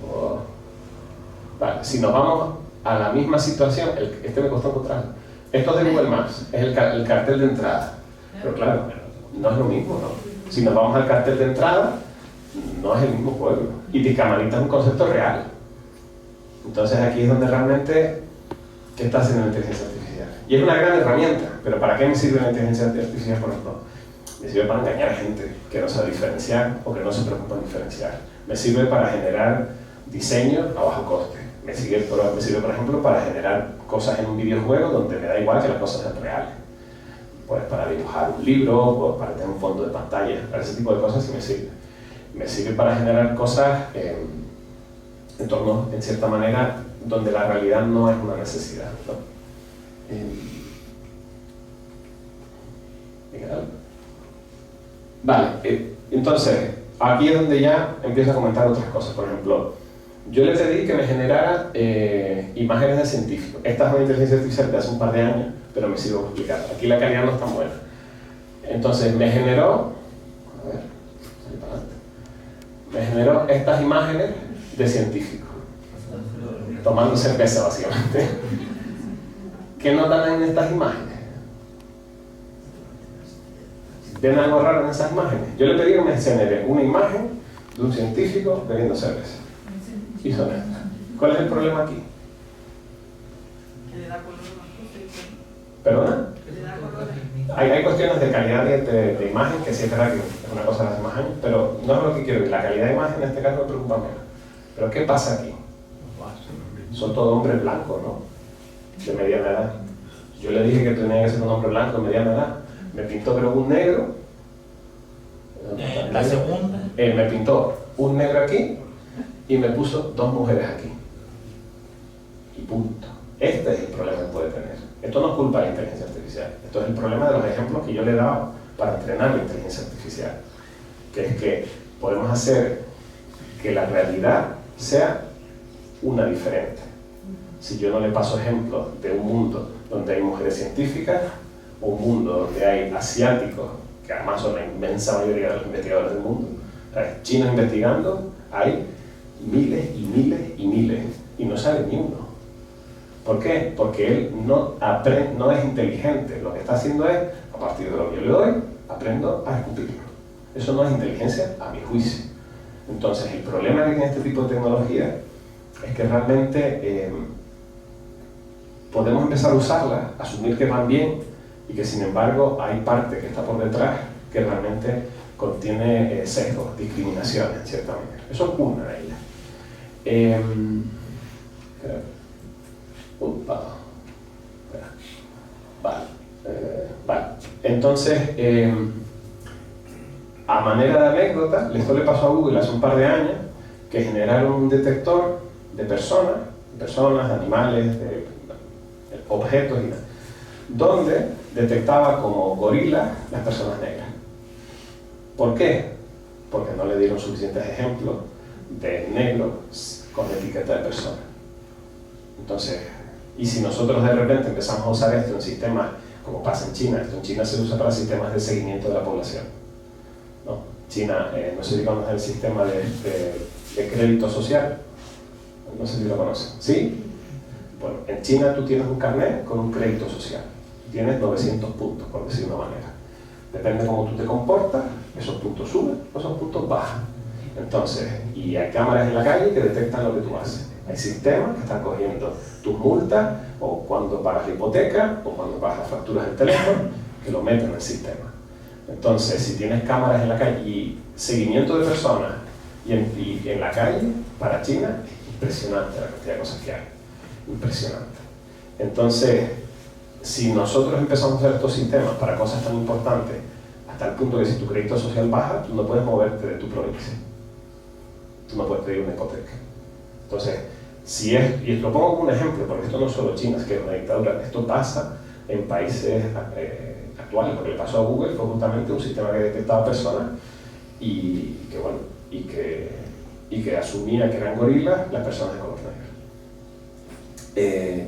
si nos vamos a la misma situación, este me costó encontrar. Esto es de Google Maps, es el cartel de entrada. Pero claro, no es lo mismo, ¿no? Si nos vamos al cartel de entrada, no es el mismo pueblo. Y Tiscamanita es un concepto real. Entonces aquí es donde realmente, ¿qué está haciendo la inteligencia artificial? Y es una gran herramienta, pero ¿para qué me sirve la inteligencia artificial, por ejemplo? Me sirve para engañar a gente que no sabe diferenciar o que no se preocupa en diferenciar. Me sirve para generar diseño a bajo coste. Me sirve, por ejemplo, para generar cosas en un videojuego donde me da igual que las cosas sean reales. Pues para dibujar un libro, pues para tener un fondo de pantalla, para ese tipo de cosas sí me sirve. Me sirve para generar cosas en entornos, en cierta manera, donde la realidad no es una necesidad, ¿no? Vale, entonces, aquí es donde ya empiezo a comentar otras cosas. Por ejemplo, yo le pedí que me generara imágenes de científicos. Esta es una inteligencia artificial de hace un par de años, pero me sigo explicando. Aquí la calidad no es tan buena. Entonces, me generó estas imágenes de científicos, tomando cerveza básicamente. ¿Qué notan en estas imágenes? ¿Ven algo raro en esas imágenes? Yo le pedí que me genere una imagen de un científico bebiendo cerveza. Y son estas. ¿Cuál es el problema aquí?
Que le da color a las cosas.
¿Perdona?
Que le da color.
Hay cuestiones de calidad de imagen, que sí es verdad que es una cosa de las imágenes, pero no es lo que quiero decir. La calidad de imagen en este caso me preocupa menos. Pero ¿qué pasa aquí? Son todos hombres blancos, ¿no? De mediana edad. Yo le dije que tenía que ser un hombre blanco de mediana edad. Me pintó creo un negro.
La segunda.
Me pintó un negro aquí y me puso dos mujeres aquí. Y punto. Este es el problema que puede tener. Esto no es culpa de la inteligencia artificial. Esto es el problema de los ejemplos que yo le he dado para entrenar la inteligencia artificial. Que es que podemos hacer que la realidad sea una diferente. Si yo no le paso ejemplos de un mundo donde hay mujeres científicas, o un mundo donde hay asiáticos, que además son la inmensa mayoría de los investigadores del mundo, chinos investigando, hay miles y miles y miles, y no sale ni uno. ¿Por qué? Porque él no es inteligente. Lo que está haciendo es, a partir de lo que yo le doy, aprendo a escupirlo. Eso no es inteligencia, a mi juicio. Entonces, el problema que tiene este tipo de tecnología es que realmente podemos empezar a usarlas, asumir que van bien, y que sin embargo hay parte que está por detrás que realmente contiene sesgos, discriminaciones en cierta manera. Eso es una de ellas. Vale. Entonces, a manera de anécdota, esto le pasó a Google hace un par de años, que generaron un detector de personas, animales, de objetos y nada, donde detectaba como gorilas las personas negras. ¿Por qué? Porque no le dieron suficientes ejemplos de negros con etiqueta de persona. Entonces, y si nosotros de repente empezamos a usar esto en sistemas, como pasa en China, esto en China se usa para sistemas de seguimiento de la población, ¿no? China, no sé si conocen el sistema de crédito social, no sé si lo conocen, ¿sí? Bueno, en China tú tienes un carnet con un crédito social, tienes 900 puntos, por decir de una manera. Depende de cómo tú te comportas, esos puntos suben o esos puntos bajan. Entonces, y hay cámaras en la calle que detectan lo que tú haces. Hay sistemas que están cogiendo tus multas, o cuando pagas la hipoteca, o cuando pagas las facturas del teléfono, que lo meten en el sistema. Entonces, si tienes cámaras en la calle y seguimiento de personas y en la calle, para China, es impresionante la cantidad de cosas que hay. Impresionante. Entonces, si nosotros empezamos a hacer estos sistemas para cosas tan importantes, hasta el punto que si tu crédito social baja, tú no puedes moverte de tu provincia. Tú no puedes pedir una hipoteca. Entonces, si es, y lo pongo como un ejemplo, porque esto no es solo China, es que es una dictadura, esto pasa en países actuales. Lo que le pasó a Google fue justamente un sistema que detectaba personas y que asumía que eran gorilas las personas de color negro.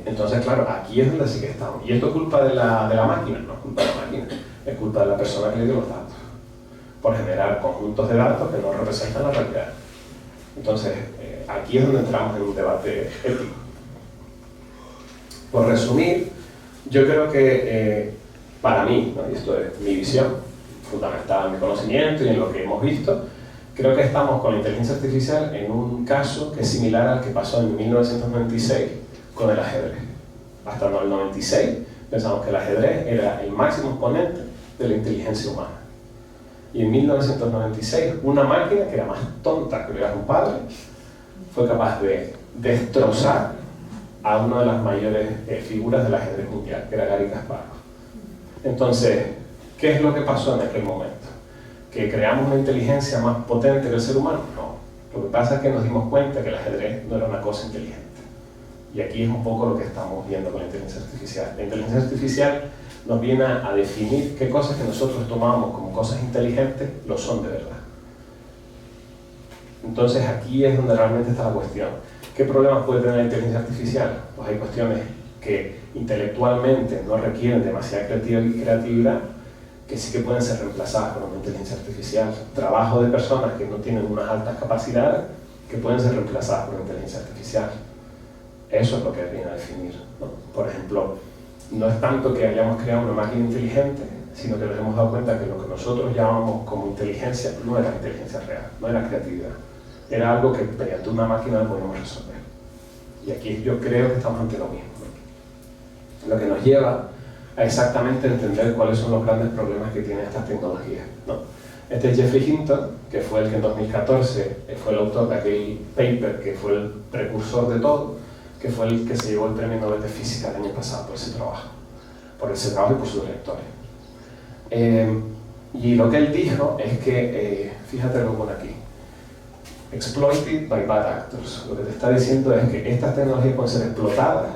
Entonces, claro, aquí es donde sí que estamos. ¿Y esto es culpa de la máquina? No es culpa de la máquina, es culpa de la persona que le dio los datos, por generar conjuntos de datos que no representan la realidad. Entonces, aquí es donde entramos en un debate ético. Por resumir, yo creo que para mí, ¿no? Y esto es mi visión, fundamentada en mi conocimiento y en lo que hemos visto, creo que estamos con la inteligencia artificial en un caso que es similar al que pasó en 1996 con el ajedrez. Hasta el 96 pensamos que el ajedrez era el máximo exponente de la inteligencia humana. Y en 1996 una máquina que era más tonta que era un padre fue capaz de destrozar a una de las mayores figuras del ajedrez mundial, que era Garry Kasparov. Entonces, ¿qué es lo que pasó en aquel momento? ¿Que creamos una inteligencia más potente que el ser humano? No. Lo que pasa es que nos dimos cuenta que el ajedrez no era una cosa inteligente. Y aquí es un poco lo que estamos viendo con la inteligencia artificial. La inteligencia artificial nos viene a definir qué cosas que nosotros tomamos como cosas inteligentes lo son de verdad. Entonces aquí es donde realmente está la cuestión. ¿Qué problemas puede tener la inteligencia artificial? Pues hay cuestiones que intelectualmente no requieren demasiada creatividad, que sí que pueden ser reemplazadas por una inteligencia artificial. Trabajo de personas que no tienen unas altas capacidades, que pueden ser reemplazadas por una inteligencia artificial. Eso es lo que viene a definir, ¿no? Por ejemplo, no es tanto que hayamos creado una máquina inteligente, sino que nos hemos dado cuenta que lo que nosotros llamamos como inteligencia no era inteligencia real, no era creatividad. Era algo que mediante una máquina lo podíamos resolver. Y aquí yo creo que estamos ante lo mismo, ¿no? Lo que nos lleva a exactamente entender cuáles son los grandes problemas que tienen estas tecnologías, ¿no? Este es Geoffrey Hinton, que fue el que en 2014 fue el autor de aquel paper que fue el precursor de todo, que fue el que se llevó el premio Nobel de Física el año pasado por ese trabajo y por sus directores. Y lo que él dijo es que, fíjate lo que pone aquí, exploited by bad actors. Lo que te está diciendo es que estas tecnologías pueden ser explotadas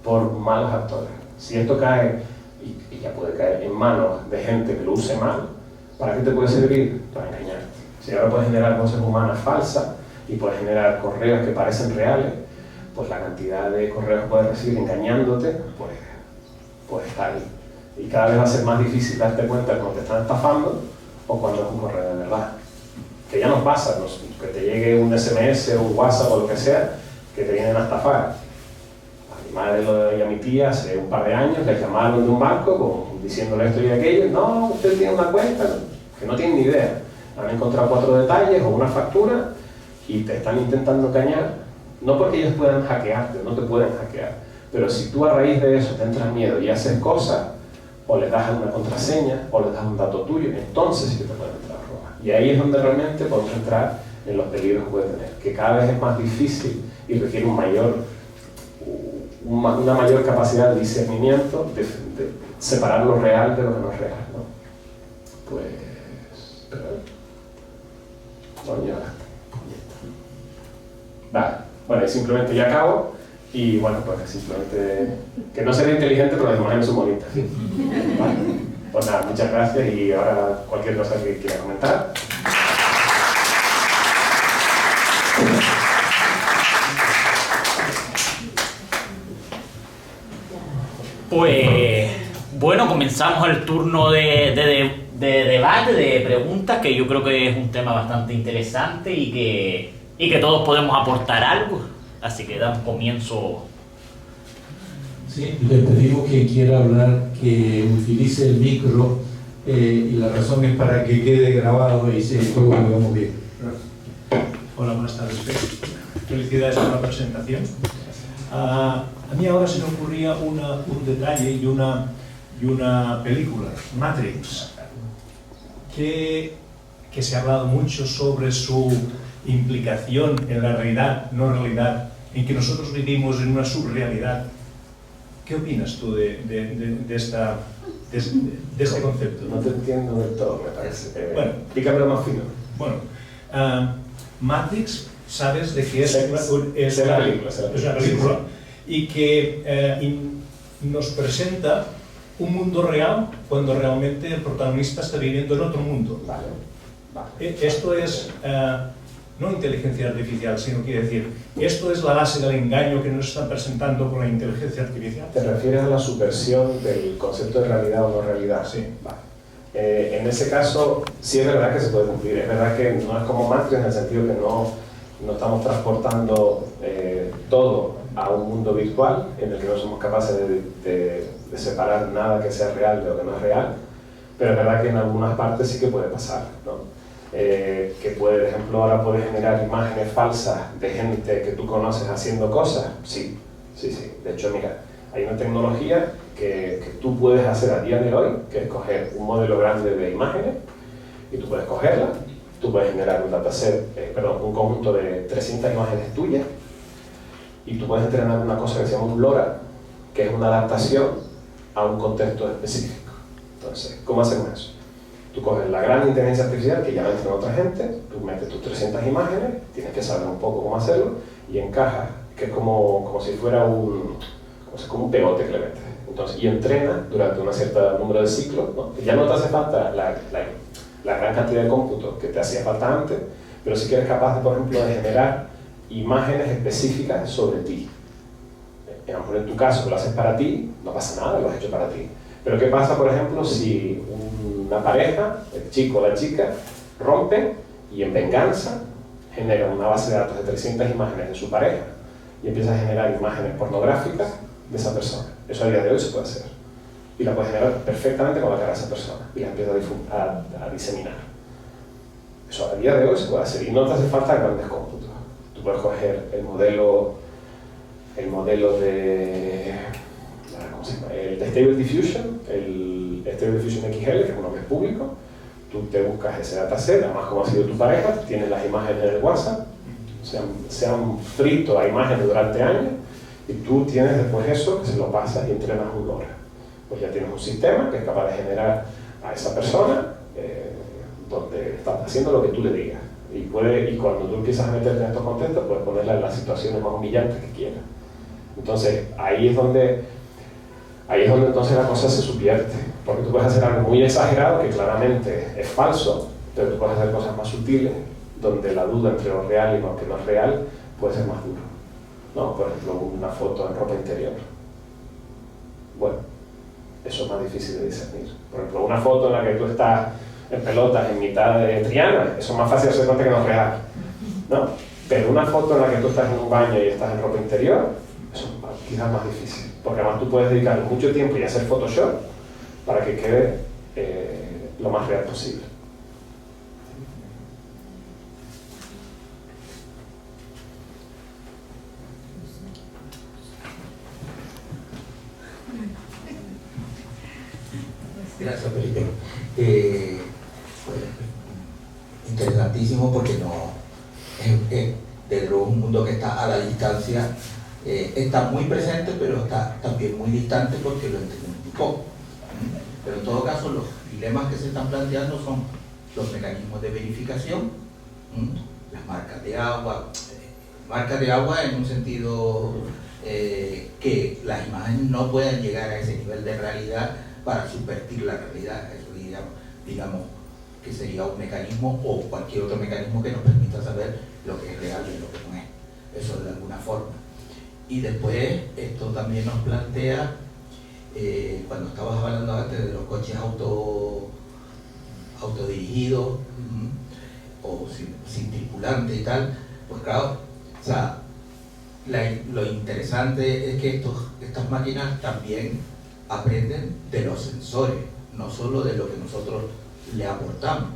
por malos actores. Si esto cae, y ya puede caer en manos de gente que lo use mal, ¿para qué te puede servir? Para engañarte. Si ahora puedes generar voces humanas falsas y puedes generar correos que parecen reales, pues la cantidad de correos que puedes recibir engañándote, pues está ahí. Y cada vez va a ser más difícil darte cuenta cuando te están estafando o cuando es un correo de verdad. Que ya nos pasa, que te llegue un SMS o un WhatsApp o lo que sea, que te vienen a estafar. A mi madre y a mi tía hace un par de años les llamaron de un banco diciéndole esto y aquello. No, usted tiene una cuenta, que no tienen ni idea. Han encontrado 4 detalles o una factura y te están intentando engañar. No porque ellos puedan hackearte, no te pueden hackear, pero si tú a raíz de eso te entras miedo y haces cosas, o les das una contraseña, o les das un dato tuyo, entonces sí que te pueden entrar a robar. Y ahí es donde realmente podemos entrar en los peligros que puede tener, que cada vez es más difícil y requiere una mayor capacidad de discernimiento, de separar lo real de lo que no es real, ¿no? Pues, pero, bueno, ya está. Vale. Bueno, y simplemente ya acabo, y bueno, pues simplemente, que no será inteligente, pero las imágenes son bonitas. ¿Vale? Pues nada, muchas gracias, y ahora cualquier cosa que quiera comentar.
Pues, bueno, comenzamos el turno de debate, de preguntas, que yo creo que es un tema bastante interesante y que todos podemos aportar algo, así que damos comienzo.
Sí, le pedimos que quiera hablar, que utilice el micro, y la razón es para que quede grabado y todo lo vamos bien.
Hola, buenas tardes. Felicidades por la presentación. A mí ahora se me ocurría un detalle y una película, Matrix, que se ha hablado mucho sobre su implicación en la realidad, no realidad, en que nosotros vivimos en una subrealidad. ¿Qué opinas tú de este concepto?
No te entiendo del todo, me parece.
Bueno,
explícamelo más fino.
Bueno, Matrix, sabes de que es
una
película y que nos presenta un mundo real cuando realmente el protagonista está viviendo en otro mundo.
Vale.
Esto es no inteligencia artificial, sino quiere decir, esto es la base del engaño que nos están presentando con la inteligencia artificial.
¿Te refieres a la subversión del concepto de realidad o no realidad?
Sí.
Vale. En ese caso, sí es verdad que se puede cumplir. Es verdad que no es como Matrix en el sentido que no estamos transportando todo a un mundo virtual en el que no somos capaces de separar nada que sea real de lo que no es real, pero es verdad que en algunas partes sí que puede pasar, ¿no? Que puede, por ejemplo, ahora puedes generar imágenes falsas de gente que tú conoces haciendo cosas. Sí. De hecho, mira, hay una tecnología que tú puedes hacer a día de hoy, que es coger un modelo grande de imágenes, y tú puedes cogerla, tú puedes generar un dataset, un conjunto de 300 imágenes tuyas, Y tú puedes entrenar una cosa que se llama un LoRa, que es una adaptación a un contexto específico. Entonces, ¿cómo hacemos eso? Tú coges la gran inteligencia artificial que ya la entrenó otra gente, tú metes tus 300 imágenes, tienes que saber un poco cómo hacerlo, y encajas, que es como si fuera como un pegote que le metes. Entonces, y entrena durante un cierto número de ciclos, ¿no? Ya no te hace falta la gran cantidad de cómputo que te hacía falta antes, pero sí que eres capaz, por ejemplo, de generar imágenes específicas sobre ti. A lo mejor en tu caso lo haces para ti, no pasa nada, lo has hecho para ti. Pero ¿qué pasa, por ejemplo, si una pareja, el chico o la chica, rompen y en venganza genera una base de datos de 300 imágenes de su pareja y empieza a generar imágenes pornográficas de esa persona? Eso a día de hoy se puede hacer. Y la puedes generar perfectamente con la cara de esa persona y la empieza a diseminar. Eso a día de hoy se puede hacer y no te hace falta grandes cómputos. Tú puedes coger el modelo de Stable Diffusion, el Stable Diffusion XL, que es uno que es público. Tú te buscas ese dataset, además como ha sido tu pareja, tienes las imágenes en el WhatsApp, se han frito a imágenes durante años, y tú tienes después eso que se lo pasas y entrenas un LoRa. Pues ya tienes un sistema que es capaz de generar a esa persona donde está haciendo lo que tú le digas. Y cuando tú empiezas a meterte en estos contextos, puedes ponerla en las situaciones más humillantes que quieras. Entonces, ahí es donde entonces la cosa se subvierte, porque tú puedes hacer algo muy exagerado que claramente es falso, pero tú puedes hacer cosas más sutiles, donde la duda entre lo real y lo que no es real puede ser más duro. ¿No? Por ejemplo, una foto en ropa interior. Bueno, eso es más difícil de discernir. Por ejemplo, una foto en la que tú estás en pelotas en mitad de Triana, eso es más fácil de hacer cuenta que no es real, ¿no? Pero una foto en la que tú estás en un baño y estás en ropa interior, eso es quizás más difícil, porque además tú puedes dedicar mucho tiempo y hacer Photoshop para que quede lo más real posible.
Gracias, Felipe. Interesantísimo porque desde un mundo que está a la distancia, está muy presente, pero está también muy distante porque lo entendemos un poco. Pero en todo caso, los dilemas que se están planteando son los mecanismos de verificación, las marcas de agua en un sentido que las imágenes no puedan llegar a ese nivel de realidad para subvertir la realidad. Eso digamos que sería un mecanismo o cualquier otro mecanismo que nos permita saber lo que es real y lo que no es. Eso de alguna forma. Y después esto también nos plantea, cuando estabas hablando antes de los coches autodirigidos o sin tripulante y tal, pues claro, o sea, lo interesante es que estas máquinas también aprenden de los sensores, no solo de lo que nosotros le aportamos.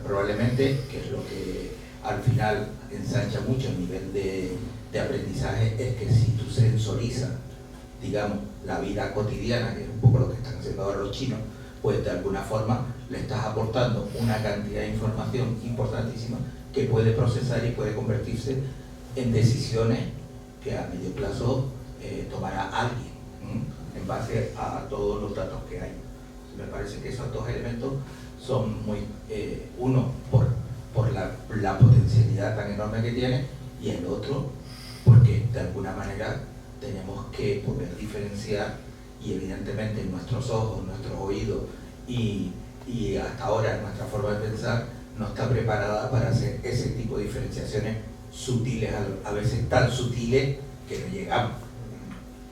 Probablemente, que es lo que al final ensancha mucho el nivel de aprendizaje, es que si tú sensorizas, digamos, la vida cotidiana, que es un poco lo que están haciendo ahora los chinos, pues de alguna forma le estás aportando una cantidad de información importantísima que puede procesar y puede convertirse en decisiones que a medio plazo tomará alguien en base a todos los datos que hay. Me parece que esos dos elementos son muy, uno por la potencialidad tan enorme que tiene, y el otro porque de alguna manera tenemos que poder diferenciar, y evidentemente nuestros ojos, nuestros oídos y hasta ahora nuestra forma de pensar no está preparada para hacer ese tipo de diferenciaciones sutiles, a veces tan sutiles que no llegamos.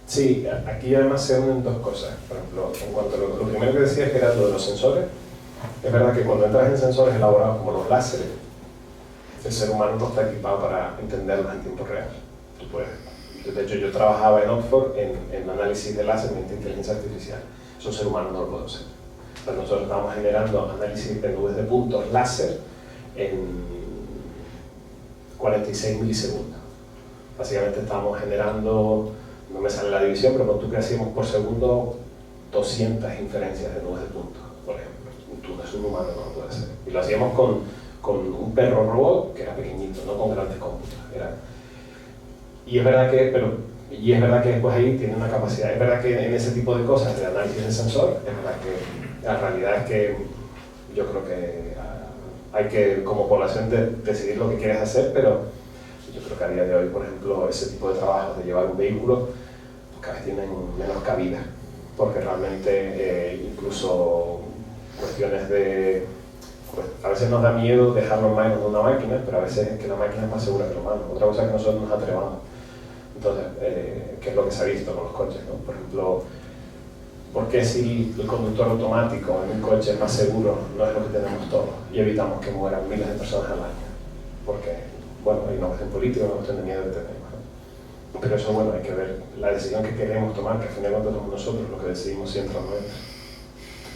Sí, aquí además se unen dos cosas. Por ejemplo, en cuanto a lo primero que decías, que era lo de los sensores, es verdad que cuando entras en sensores elaborados como los láseres, el ser humano no está equipado para entenderlos en tiempo real. Tú puedes. De hecho, yo trabajaba en Oxford en análisis de láser mediante inteligencia artificial. Eso el ser humano no lo puede hacer. Entonces, nosotros estábamos generando análisis de nubes de puntos láser en 46 milisegundos. Básicamente estábamos generando, no me sale la división, pero con tú que hacíamos por segundo 200 inferencias de nubes de puntos, por ejemplo. Eso un humano no lo puede hacer. Y lo hacíamos con un perro robot que era pequeñito, no con grandes cómputos. Y es verdad que después ahí tiene una capacidad, es verdad que en ese tipo de cosas de análisis de sensor, es verdad que la realidad es que yo creo que hay que como población decidir lo que quieres hacer, pero yo creo que a día de hoy, por ejemplo, ese tipo de trabajos de llevar un vehículo pues cada vez tienen menos cabida, porque realmente incluso cuestiones de... Pues, a veces nos da miedo dejarlo en manos de una máquina, pero a veces es que la máquina es más segura que el humano. Otra cosa es que nosotros nos atrevamos. Entonces, ¿qué es lo que se ha visto con los coches, ¿no? Por ejemplo, ¿por qué si el conductor automático en un coche es más seguro no es lo que tenemos todos y evitamos que mueran miles de personas al año? Porque, bueno, hay una cuestión política, una cuestión de miedo que tenemos, ¿no? Pero eso, bueno, hay que ver la decisión que queremos tomar, que al final cuando somos nosotros los que decidimos si entra o no entra.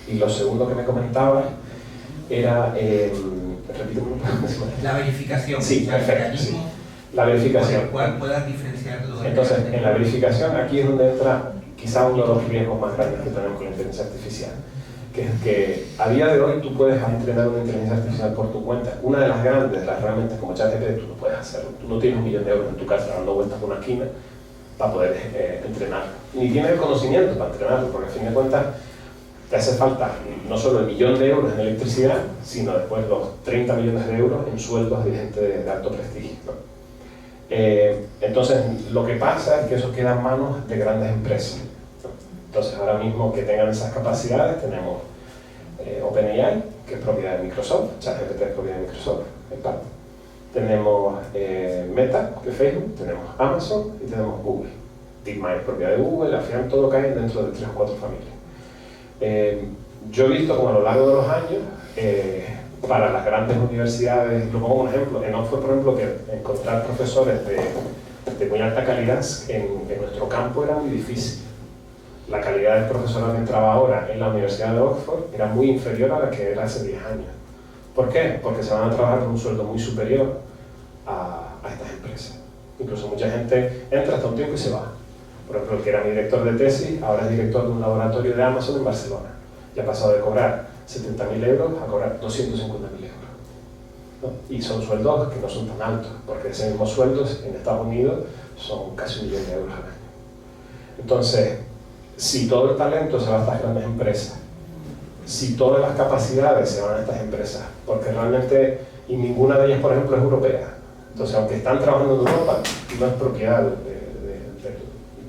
Y lo segundo que me comentaba era, repíteme un poco.
La verificación,
sí,
el
perfecto,
mecanismo
sí. La verificación.
por el cual puedas diferenciar los
Entonces,
elementos.
en la verificación, aquí es donde entra quizá uno de los riesgos más grandes que tenemos con la inteligencia artificial, que es que a día de hoy tú puedes entrenar una inteligencia artificial por tu cuenta. Una de las grandes, las herramientas como ChatGPT, tú no puedes hacerlo. Tú no tienes 1 millón de euros en tu casa dando vueltas por una esquina para poder entrenarlo. Ni tienes el conocimiento para entrenarlo, porque al fin de cuentas te hace falta no solo el 1 millón de euros en electricidad, sino después los 30 millones de euros en sueldos de gente de alto prestigio, ¿no? Entonces, lo que pasa es que eso queda en manos de grandes empresas. Entonces, ahora mismo que tengan esas capacidades, tenemos OpenAI, que es propiedad de Microsoft, ChatGPT es propiedad de Microsoft, en parte. Tenemos Meta, que es Facebook, tenemos Amazon y tenemos Google. DeepMind es propiedad de Google, al final todo cae dentro de 3 o 4 familias. Yo he visto como a lo largo de los años, para las grandes universidades, lo pongo un ejemplo, en Oxford, por ejemplo, que encontrar profesores de muy alta calidad en nuestro campo era muy difícil. La calidad del profesorado que entraba ahora en la Universidad de Oxford era muy inferior a la que era hace 10 años. ¿Por qué? Porque se van a trabajar con un sueldo muy superior a estas empresas. Incluso mucha gente entra hasta un tiempo y se va. Por ejemplo, el que era mi director de tesis, ahora es director de un laboratorio de Amazon en Barcelona. Y ha pasado de cobrar 70.000 euros a cobrar 250.000 euros. ¿No? Y son sueldos que no son tan altos, porque ese mismo sueldos en Estados Unidos son casi 1 millón de euros al año. Entonces, si todo el talento se va a estas grandes empresas, si todas las capacidades se van a estas empresas, porque realmente, y ninguna de ellas, por ejemplo, es europea. Entonces, aunque están trabajando en Europa, no es propiedad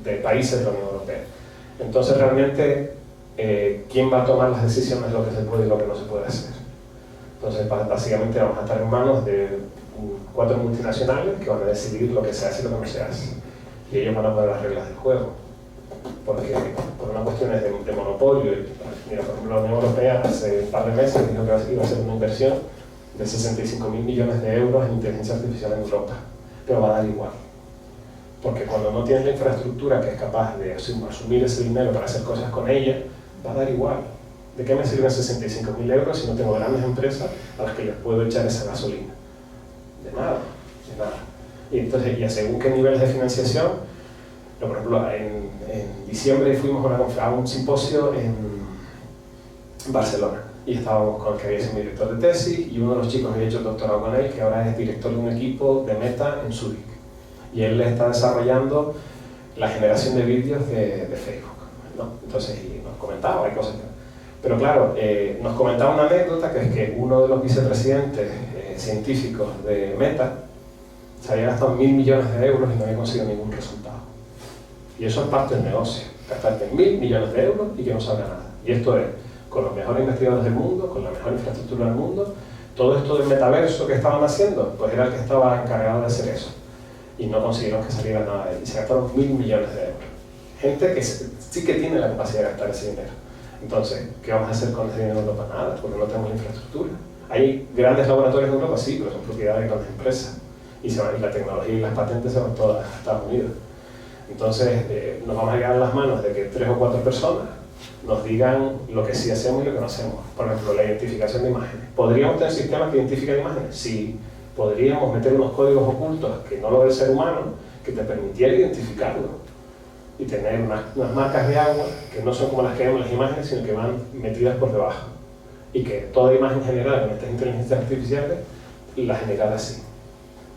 de países de la Unión Europea. Entonces, realmente, ¿quién va a tomar las decisiones de lo que se puede y lo que no se puede hacer? Entonces, básicamente vamos a estar en manos de 4 multinacionales que van a decidir lo que se hace y lo que no se hace. Y ellos van a poner las reglas del juego. Porque por unas cuestiones de monopolio, mira, por ejemplo, la Unión Europea hace un par de meses dijo que iba a hacer una inversión de 65.000 millones de euros en inteligencia artificial en Europa, pero va a dar igual. Porque cuando no tienes la infraestructura que es capaz de asumir ese dinero para hacer cosas con ella, va a dar igual. ¿De qué me sirven 65.000 euros si no tengo grandes empresas a las que les puedo echar esa gasolina? De nada, de nada. Y entonces, y a según qué niveles de financiación, por ejemplo, en diciembre fuimos a un simposio en Barcelona y estábamos con el que había sido mi director de tesis y uno de los chicos había hecho el doctorado con él, que ahora es director de un equipo de Meta en Zurich. Y él está desarrollando la generación de vídeos de Facebook, ¿no? Entonces, y nos comentaba, hay cosas que... Pero claro, nos comentaba una anécdota, que es que uno de los vicepresidentes científicos de Meta se había gastado 1.000 millones de euros y no había conseguido ningún resultado. Y eso es parte del negocio, gastarte 1.000 millones de euros y que no salga nada. Y esto es con los mejores investigadores del mundo, con la mejor infraestructura del mundo. Todo esto del metaverso que estaban haciendo, pues era el que estaba encargado de hacer eso. Y no consiguieron que saliera nada de ahí. Y se gastaron 1.000 millones de euros. Gente que sí que tiene la capacidad de gastar ese dinero. Entonces, ¿qué vamos a hacer con ese dinero en Europa? Nada, porque no tenemos la infraestructura. Hay grandes laboratorios en Europa, sí, pero son propiedad de grandes empresas. Y la tecnología y las patentes se van todas a Estados Unidos. Entonces, nos vamos a quedar en las manos de que 3 o 4 personas nos digan lo que sí hacemos y lo que no hacemos. Por ejemplo, la identificación de imágenes. ¿Podríamos tener sistemas que identifican imágenes? Sí. Podríamos meter unos códigos ocultos que no lo ve el ser humano, que te permitiera identificarlo. Y tener unas marcas de agua que no son como las que vemos en las imágenes, sino que van metidas por debajo. Y que toda imagen generada con estas inteligencias artificiales la generara así.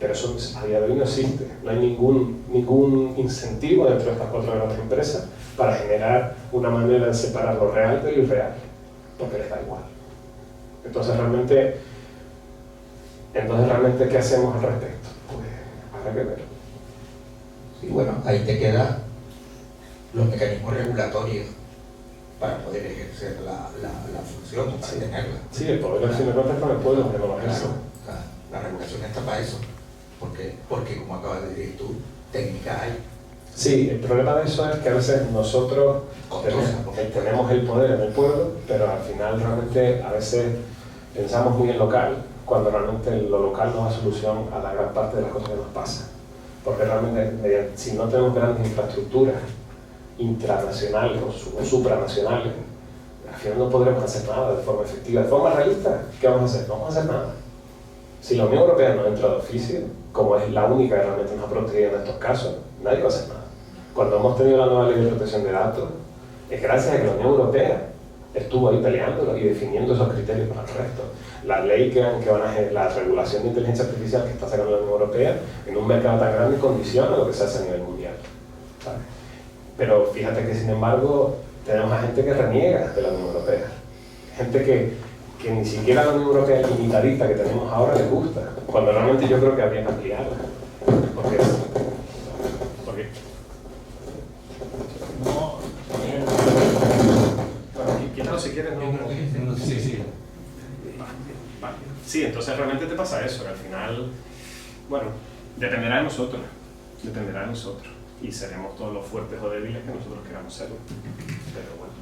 Pero eso a día de hoy no existe. No hay ningún incentivo dentro de estas 4 grandes empresas para generar una manera de separar lo real de lo irreal, porque les da igual. Entonces realmente, ¿qué hacemos al respecto? Pues habrá que ver.
Sí, bueno, ahí te quedan los mecanismos regulatorios para poder ejercer la función o para
Sí.
tenerla.
Sí, el poder al fin de cuentas con el pueblo, que no lo ejerce.
Claro, o sea, la regulación está para eso, porque como acabas de decir tú, técnicas hay.
Sí, el problema de eso es que a veces nosotros tenemos el poder en el pueblo, pero al final realmente a veces pensamos muy en local, cuando realmente lo local no da solución a la gran parte de las cosas que nos pasan. Porque realmente si no tenemos grandes infraestructuras intranacionales o supranacionales, al final no podremos hacer nada de forma efectiva. De forma realista, ¿qué vamos a hacer? No vamos a hacer nada. Si la Unión Europea no entra de oficio, como es la única que realmente nos ha protegido en estos casos, nadie va a hacer nada. Cuando hemos tenido la nueva ley de protección de datos, es gracias a que la Unión Europea estuvo ahí peleándolo y definiendo esos criterios para el resto. La ley que van a hacer, la regulación de inteligencia artificial que está sacando la Unión Europea, en un mercado tan grande condiciona lo que se hace a nivel mundial, ¿sabes? Pero fíjate que sin embargo tenemos a gente que reniega de la Unión Europea, gente que ni siquiera la Unión Europea limitadita que tenemos ahora les gusta, cuando realmente yo creo que habría que ampliarla. Porque
No,
bueno, quítalo si quieres, no.
Sí, sí.
Vale. Sí, entonces realmente te pasa eso, que al final, bueno, dependerá de nosotros, y seremos todos los fuertes o débiles que nosotros queramos serlo. Pero bueno,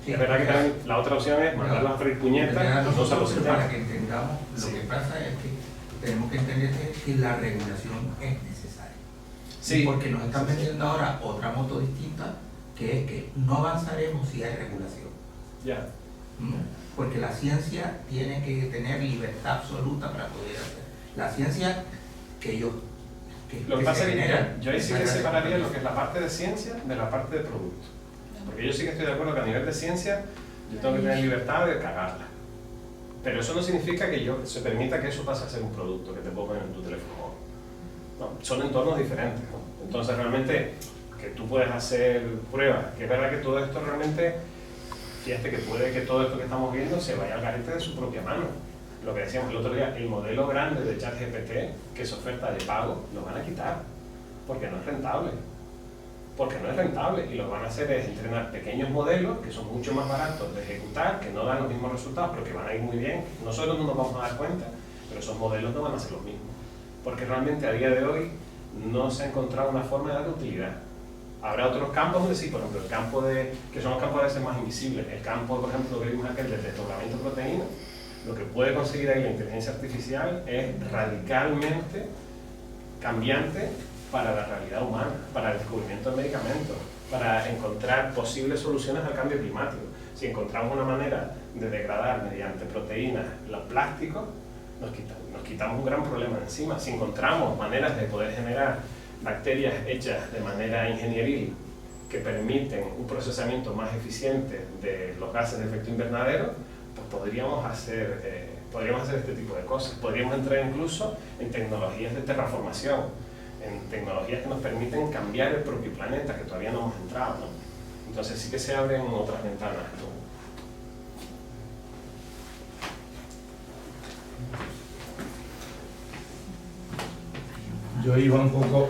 Sí,
es verdad que también la otra opción es mandarlas a freír puñetas, no usar los sistemas.
para que entendamos lo que pasa es que tenemos que entender que la regulación es necesaria.
Sí.
Porque nos están vendiendo ahora otra moto distinta, que es que no avanzaremos si hay regulación.
Ya.
Porque la ciencia tiene que tener libertad absoluta para poder hacer. La ciencia que ellos
Lo que
que
pasa
se
es que
genera,
yo ahí sí que separaría lo que es la parte de ciencia de la parte de producto. Porque yo sí que estoy de acuerdo que a nivel de ciencia yo tengo que tener libertad de cagarla. Pero eso no significa que se permita que eso pase a ser un producto que te puedo poner en tu teléfono. No, son entornos diferentes, ¿no? Entonces realmente que tú puedes hacer pruebas, que es verdad que todo esto realmente, fíjate que puede que todo esto que estamos viendo se vaya al garete de su propia mano. Lo que decíamos el otro día, el modelo grande de ChatGPT, que es oferta de pago, lo van a quitar, porque no es rentable. Porque no es rentable, y lo que van a hacer es entrenar pequeños modelos que son mucho más baratos de ejecutar, que no dan los mismos resultados, pero que van a ir muy bien. Nosotros no nos vamos a dar cuenta, pero esos modelos no van a ser los mismos. Porque realmente a día de hoy no se ha encontrado una forma de darle utilidad. Habrá otros campos donde sí, por ejemplo, el campo que son los campos a veces más invisibles. El campo, por ejemplo, que vimos aquel del desdoblamiento de proteínas, lo que puede conseguir ahí la inteligencia artificial es radicalmente cambiante para la realidad humana, para el descubrimiento de medicamentos, para encontrar posibles soluciones al cambio climático. Si encontramos una manera de degradar mediante proteínas los plásticos, nos quitamos un gran problema de encima. Si encontramos maneras de poder generar bacterias hechas de manera ingenieril que permiten un procesamiento más eficiente de los gases de efecto invernadero, pues podríamos hacer este tipo de cosas. Podríamos entrar incluso en tecnologías de terraformación, en tecnologías que nos permiten cambiar el propio planeta, que todavía no hemos entrado, ¿no? Entonces sí que se abren otras ventanas, ¿no?
Yo iba un poco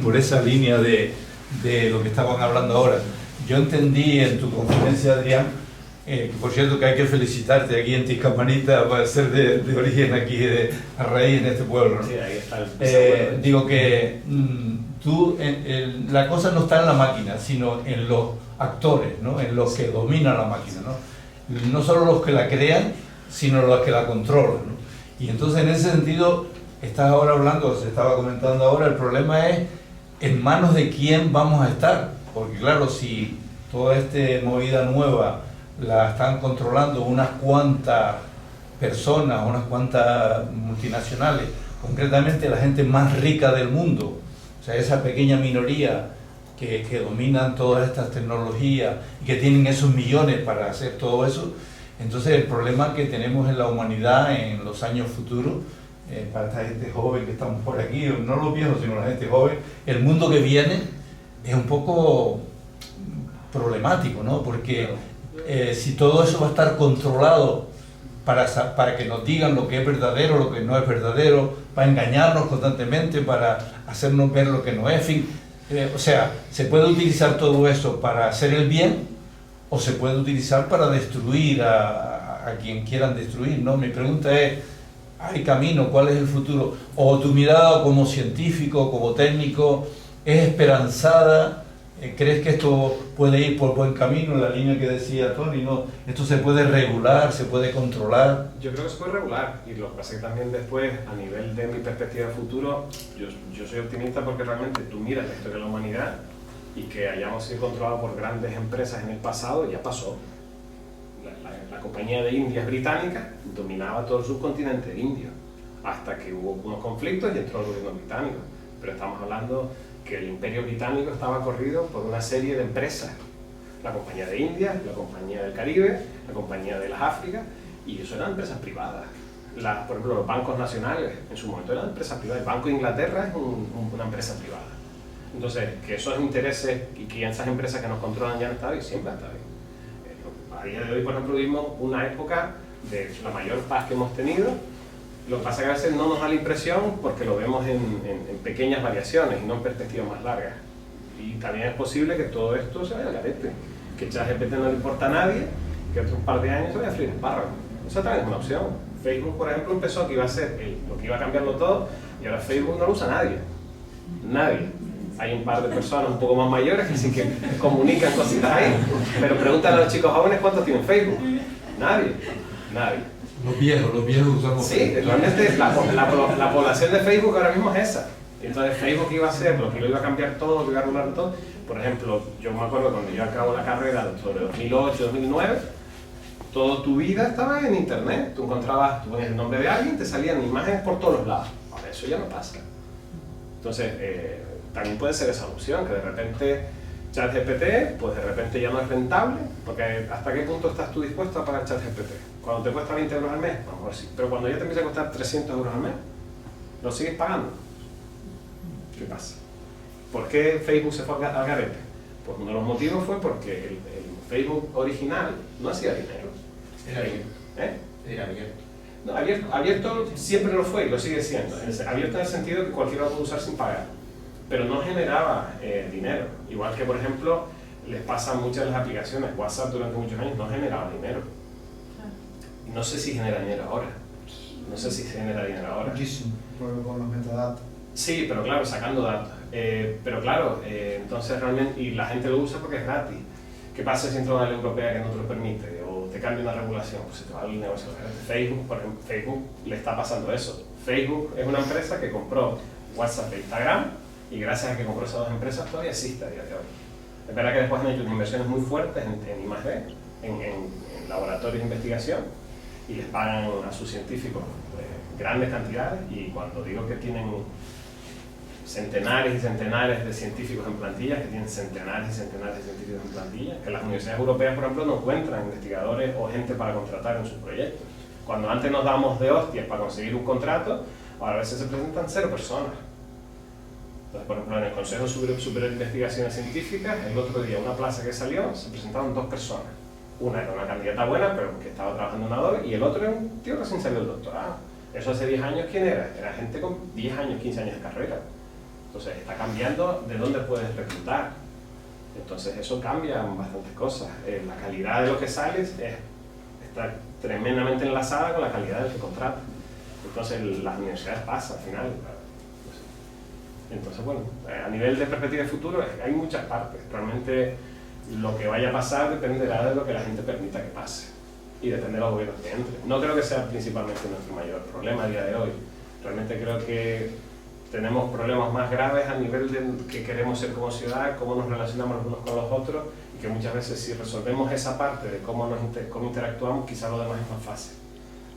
por esa línea de lo que estaban hablando ahora. Yo entendí en tu conferencia, Adrián, por cierto que hay que felicitarte aquí en Tiscamanita, para ser de origen aquí, a raíz en este pueblo, ¿no?
Sí, ahí está el
digo que tú, la cosa no está en la máquina, sino en los actores, ¿no? En los que dominan la máquina, ¿no? No solo los que la crean, sino los que la controlan, ¿no? Y entonces en ese sentido, estás ahora hablando, se estaba comentando ahora, el problema es en manos de quién vamos a estar, porque claro, si toda esta movida nueva la están controlando unas cuantas personas, unas cuantas multinacionales, concretamente la gente más rica del mundo, o sea, esa pequeña minoría que dominan todas estas tecnologías y que tienen esos millones para hacer todo eso, entonces el problema que tenemos en la humanidad en los años futuros para esta gente joven que estamos por aquí, no los viejos, sino la gente joven, el mundo que viene es un poco problemático, ¿no? Porque si todo eso va a estar controlado para que nos digan lo que es verdadero, lo que no es verdadero, para engañarnos constantemente, para hacernos ver lo que no es, en fin, o sea, se puede utilizar todo eso para hacer el bien o se puede utilizar para destruir a quien quieran destruir, ¿no? Mi pregunta es, ¿hay camino? ¿Cuál es el futuro? ¿O tu mirada como científico, como técnico, es esperanzada? ¿Crees que esto puede ir por buen camino, en la línea que decía Tony, ¿no? ¿Esto se puede regular, se puede controlar?
Yo creo que se puede regular, y lo que pasa es que también después, a nivel de mi perspectiva de futuro, yo soy optimista porque realmente tú miras la historia de la humanidad y que hayamos sido controlados por grandes empresas en el pasado, ya pasó. La compañía de Indias británica dominaba todo el subcontinente indio, hasta que hubo unos conflictos y entró el gobierno británico. Pero estamos hablando que el imperio británico estaba corrido por una serie de empresas. La compañía de India, la compañía del Caribe, la compañía de las Áfricas, y eso eran empresas privadas. Por ejemplo, los bancos nacionales en su momento eran empresas privadas. El Banco de Inglaterra es una empresa privada. Entonces, que esos intereses y que esas empresas que nos controlan ya han estado y siempre han estado ahí. A día de hoy, por ejemplo, vivimos una época de la mayor paz que hemos tenido. Lo que pasa es que a veces no nos da la impresión porque lo vemos en pequeñas variaciones y no en perspectivas más largas. Y también es posible que todo esto se vaya al garete, que ChatGPT no le importa a nadie, que otro par de años se vaya a freír espárragos. Esa también es una opción. Facebook, por ejemplo, empezó que iba a ser lo que iba a cambiarlo todo y ahora Facebook no lo usa nadie. Nadie. Hay un par de personas un poco más mayores que sí que comunican cositas ahí, pero pregúntale a los chicos jóvenes cuántos tienen Facebook. Nadie.
Los viejos usamos
Sí,
Facebook.
realmente la población de Facebook ahora mismo es esa. Entonces Facebook iba a ser lo que lo iba a cambiar todo, lo que iba a regular todo. Por ejemplo, yo me acuerdo cuando yo acabo la carrera sobre 2008, 2009, toda tu vida estaba en internet. Tú encontrabas, tú ponías el nombre de alguien, te salían imágenes por todos los lados. Ahora eso ya no pasa. Entonces, también puede ser esa opción, que de repente ChatGPT, pues de repente ya no es rentable, porque ¿hasta qué punto estás tú dispuesto a pagar ChatGPT? Cuando te cuesta 20 euros al mes, vamos a ver si, pero cuando ya te empieza a costar 300 euros al mes, ¿lo sigues pagando? ¿Qué pasa? ¿Por qué Facebook se fue al garete? Pues uno de los motivos fue porque el Facebook original no hacía dinero.
Era abierto. Era abierto.
No, abierto siempre lo fue y lo sigue siendo. Abierto en el sentido que cualquiera lo puede usar sin pagar, pero no generaba dinero. Igual que, por ejemplo, les pasa a muchas de las aplicaciones. WhatsApp durante muchos años no generaba dinero. Y no sé si genera dinero ahora.
Muchísimo, por los metadatos.
Sí, pero claro, sacando datos. Pero claro, entonces realmente, y la gente lo usa porque es gratis. ¿Qué pasa si entra una ley europea que no te lo permite? O te cambia una regulación, pues se te va el negocio. Facebook, por ejemplo, Facebook le está pasando eso. Facebook es una empresa que compró WhatsApp e Instagram, y gracias a que compró esas dos empresas todavía existe a día de hoy. Es verdad que después han hecho unas inversiones muy fuertes en I+D, en laboratorios de investigación, y les pagan a sus científicos grandes cantidades, y cuando digo que tienen centenares y centenares de científicos en plantillas, que tienen centenares y centenares de científicos en plantillas, que las universidades europeas, por ejemplo, no encuentran investigadores o gente para contratar en sus proyectos. Cuando antes nos dábamos de hostias para conseguir un contrato, ahora a veces se presentan 0 personas. Entonces, por ejemplo, en el Consejo Superior de Investigaciones Científicas, el otro día, una plaza que salió, se presentaron 2 personas. Una era una candidata buena, pero que estaba trabajando en Adobe, y el otro era un tío recién salido del doctorado. Eso hace 10 años, ¿quién era? Era gente con 10 años, 15 años de carrera. Entonces, está cambiando de dónde puedes reclutar. Entonces, eso cambia bastantes cosas. La calidad de lo que sales está tremendamente enlazada con la calidad del que contrata. Entonces, las universidades pasan al final. Entonces, bueno, a nivel de perspectiva de futuro, hay muchas partes. Realmente, lo que vaya a pasar dependerá de lo que la gente permita que pase. Y depende de los gobiernos que entren. No creo que sea principalmente nuestro mayor problema a día de hoy. Realmente creo que tenemos problemas más graves a nivel de que queremos ser como ciudad, cómo nos relacionamos los unos con los otros, y que muchas veces si resolvemos esa parte de cómo interactuamos, quizás lo demás es más fácil,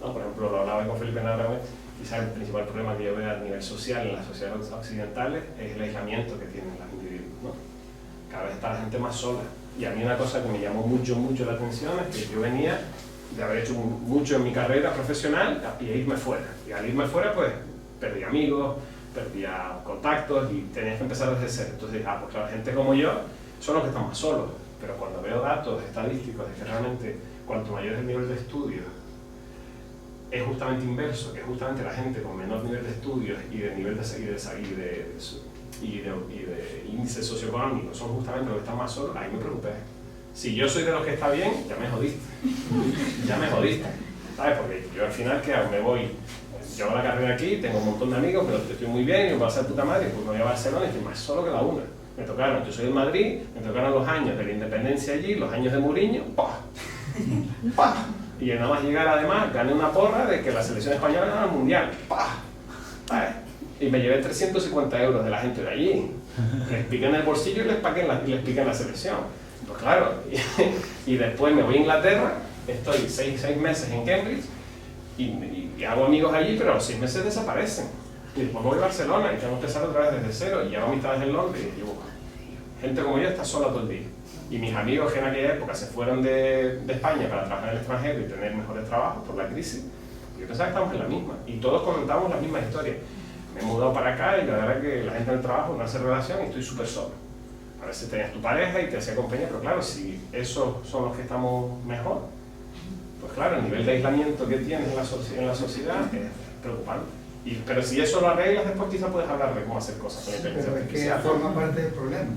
¿no? Por ejemplo, lo hablaba con Felipe Navarrete, quizás el principal problema que yo veo a nivel social en las sociedades occidentales es el aislamiento que tienen los individuos, ¿no? Cada vez está la gente más sola. Y a mí una cosa que me llamó mucho la atención es que yo venía de haber hecho mucho en mi carrera profesional y irme fuera. Y al irme fuera, pues, perdí amigos, perdía contactos y tenías que empezar desde cero. Entonces, pues claro, gente como yo son los que están más solos. Pero cuando veo datos estadísticos de que realmente cuanto mayor es el nivel de estudio, es justamente inverso, que justamente la gente con menor nivel de estudios y de nivel de índice socioeconómico son justamente los que están más solos, ahí me preocupé. Si yo soy de los que está bien, ya me jodiste. Ya me jodiste. ¿Sabes? Porque yo al final, ¿qué hago? Me voy, yo hago la carrera aquí, tengo un montón de amigos, pero estoy muy bien, y me voy a hacer puta madre, pues me voy a Barcelona y estoy más solo que la una. Me tocaron, yo soy de Madrid, me tocaron los años de la independencia allí, los años de Mourinho, ¡pah! ¡Pah! Y nada más llegar, además, gané una porra de que la selección española ganara el mundial, ¡pah! ¿Sabes? Y me llevé 350 euros de la gente de allí. Les piqué en el bolsillo y les piqué en la selección. Pues claro, y después me voy a Inglaterra, estoy 6 meses en Cambridge y hago amigos allí, pero a los 6 meses desaparecen. Y después me voy a Barcelona y tengo que empezar otra vez desde cero y hago amistades en Londres y digo, gente como yo está sola todo el día. Y mis amigos que en aquella época se fueron de España para trabajar en el extranjero y tener mejores trabajos por la crisis, yo pensaba que estamos en la misma y todos comentamos las mismas historias. Me he mudado para acá y la verdad es que la gente del trabajo no hace relación y estoy súper solo. A veces tenías tu pareja y te hacía compañía, pero claro, si esos son los que estamos mejor, pues claro, el nivel de aislamiento que tienes en la sociedad es preocupante. Pero si eso lo arreglas, después quizás puedes hablar de cómo hacer cosas con la inteligencia artificial.
Pero es que forma parte del problema.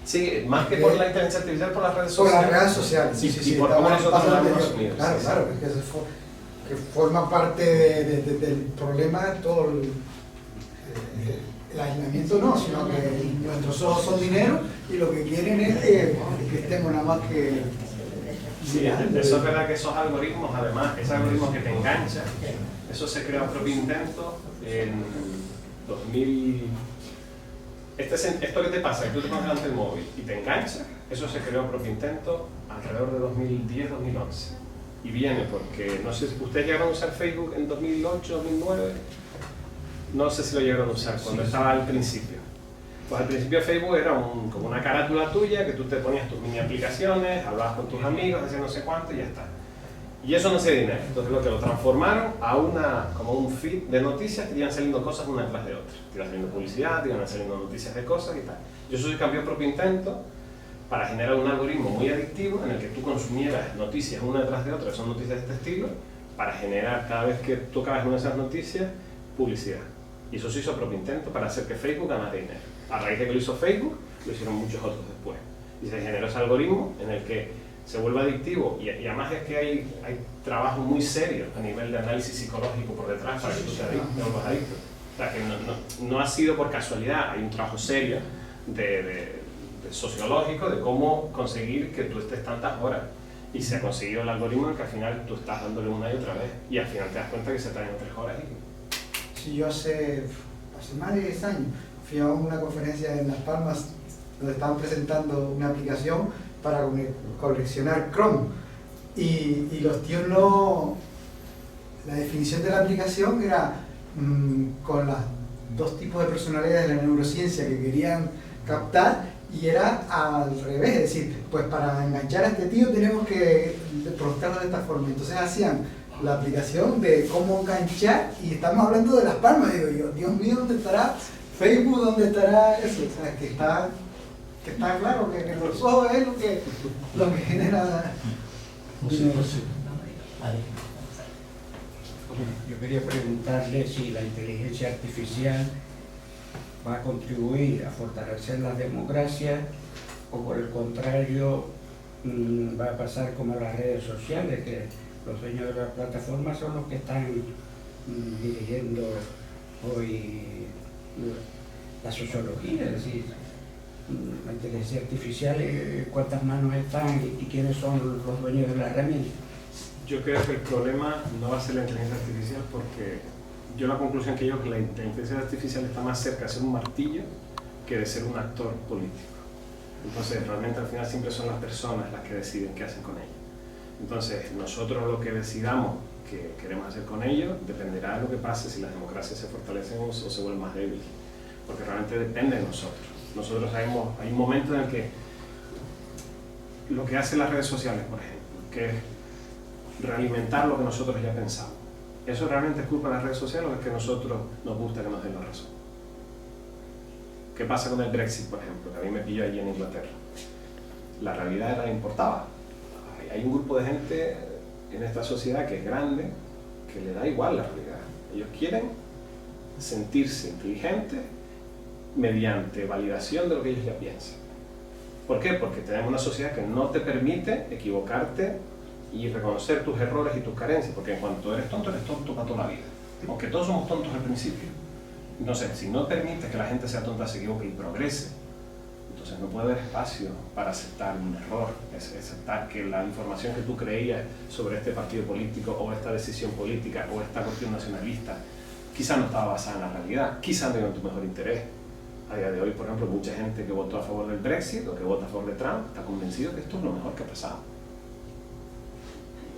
Sí, más que por la inteligencia artificial, por las redes
Por
sociales.
las redes sociales, sí,
Y por cómo nosotros lo hemos asumido.
Claro,
Sí,
claro, es que, que forma parte del problema todo el aislamiento no, sino que nuestros ojos son dinero y lo que quieren es que estemos nada más que...
Sí, eso es verdad que esos algoritmos, además, ese algoritmo que te engancha, eso se creó a propio intento en 2000... Esto que te pasa, que tú te pones delante del móvil y te engancha, eso se creó a propio intento alrededor de 2010-2011. Y viene porque, no sé, ¿ustedes llegaron a usar Facebook en 2008, 2009? No sé si lo llegaron a usar cuando estaba al principio. Pues al principio Facebook era como una carátula tuya que tú te ponías tus mini aplicaciones, hablabas con tus amigos, hacías no sé cuánto y ya está. Y eso no hacía dinero. Entonces lo que lo transformaron a como un feed de noticias que iban saliendo cosas una detrás de otra. Te iban saliendo publicidad, te iban saliendo noticias de cosas y tal. Y eso se cambió a propio intento para generar un algoritmo muy adictivo en el que tú consumieras noticias una detrás de otra, que son noticias de este estilo, para generar cada vez que tocabas una de esas noticias, publicidad. Y eso se hizo a propio intento para hacer que Facebook ganara dinero. A raíz de que lo hizo Facebook, lo hicieron muchos otros después. Y se generó ese algoritmo en el que se vuelve adictivo y además es que hay trabajo muy serio a nivel de análisis psicológico por detrás para que tú te vuelvas adicto. O sea, que no ha sido por casualidad, hay un trabajo serio de sociológico de cómo conseguir que tú estés tantas horas. Y se ha conseguido el algoritmo en que al final tú estás dándole una y otra vez y al final te das cuenta que se te han ido 3 horas.
Sí, yo hace más de 10 años fui a una conferencia en Las Palmas donde estaban presentando una aplicación para coleccionar Chrome y los tíos no... La definición de la aplicación era con los 2 tipos de personalidades de la neurociencia que querían captar y era al revés, es decir, pues para enganchar a este tío tenemos que procesarlo de esta forma. Entonces hacían la aplicación de cómo enganchar y estamos hablando de Las Palmas, digo yo, Dios mío, ¿dónde estará Facebook? ¿Dónde estará eso? O sea, que está claro que los ojos es lo que genera dinero.
Yo quería preguntarle si la inteligencia artificial va a contribuir a fortalecer las democracias o por el contrario va a pasar como las redes sociales, que los dueños de las plataformas son los que están dirigiendo hoy la sociología, es decir, la inteligencia artificial, cuántas manos están y quiénes son los dueños de la herramienta.
Yo creo que el problema no va a ser la inteligencia artificial porque yo la conclusión que llevo es que la inteligencia artificial está más cerca de ser un martillo que de ser un actor político. Entonces realmente al final siempre son las personas las que deciden qué hacen con ella. Entonces nosotros lo que decidamos que queremos hacer con ello dependerá de lo que pase si las democracias se fortalecen o se vuelven más débiles. Porque realmente depende de nosotros. Nosotros sabemos, hay un momento en el que lo que hacen las redes sociales, por ejemplo, que es realimentar lo que nosotros ya pensamos. ¿Eso realmente es culpa de las redes sociales o es que a nosotros nos gusta que nos den la razón? ¿Qué pasa con el Brexit, por ejemplo? Que a mí me pilló allí en Inglaterra. La realidad era importada. Hay un grupo de gente en esta sociedad que es grande, que le da igual la realidad. Ellos quieren sentirse inteligentes mediante validación de lo que ellos ya piensan. ¿Por qué? Porque tenemos una sociedad que no te permite equivocarte y reconocer tus errores y tus carencias, porque en cuanto eres tonto para toda la vida. Aunque todos somos tontos al principio. Entonces, si no permites que la gente sea tonta, se equivoque y progrese, entonces no puede haber espacio para aceptar un error, aceptar que la información que tú creías sobre este partido político o esta decisión política o esta cuestión nacionalista quizá no estaba basada en la realidad, quizá no era en tu mejor interés. A día de hoy, por ejemplo, mucha gente que votó a favor del Brexit o que vota a favor de Trump está convencido que esto es lo mejor que ha pasado.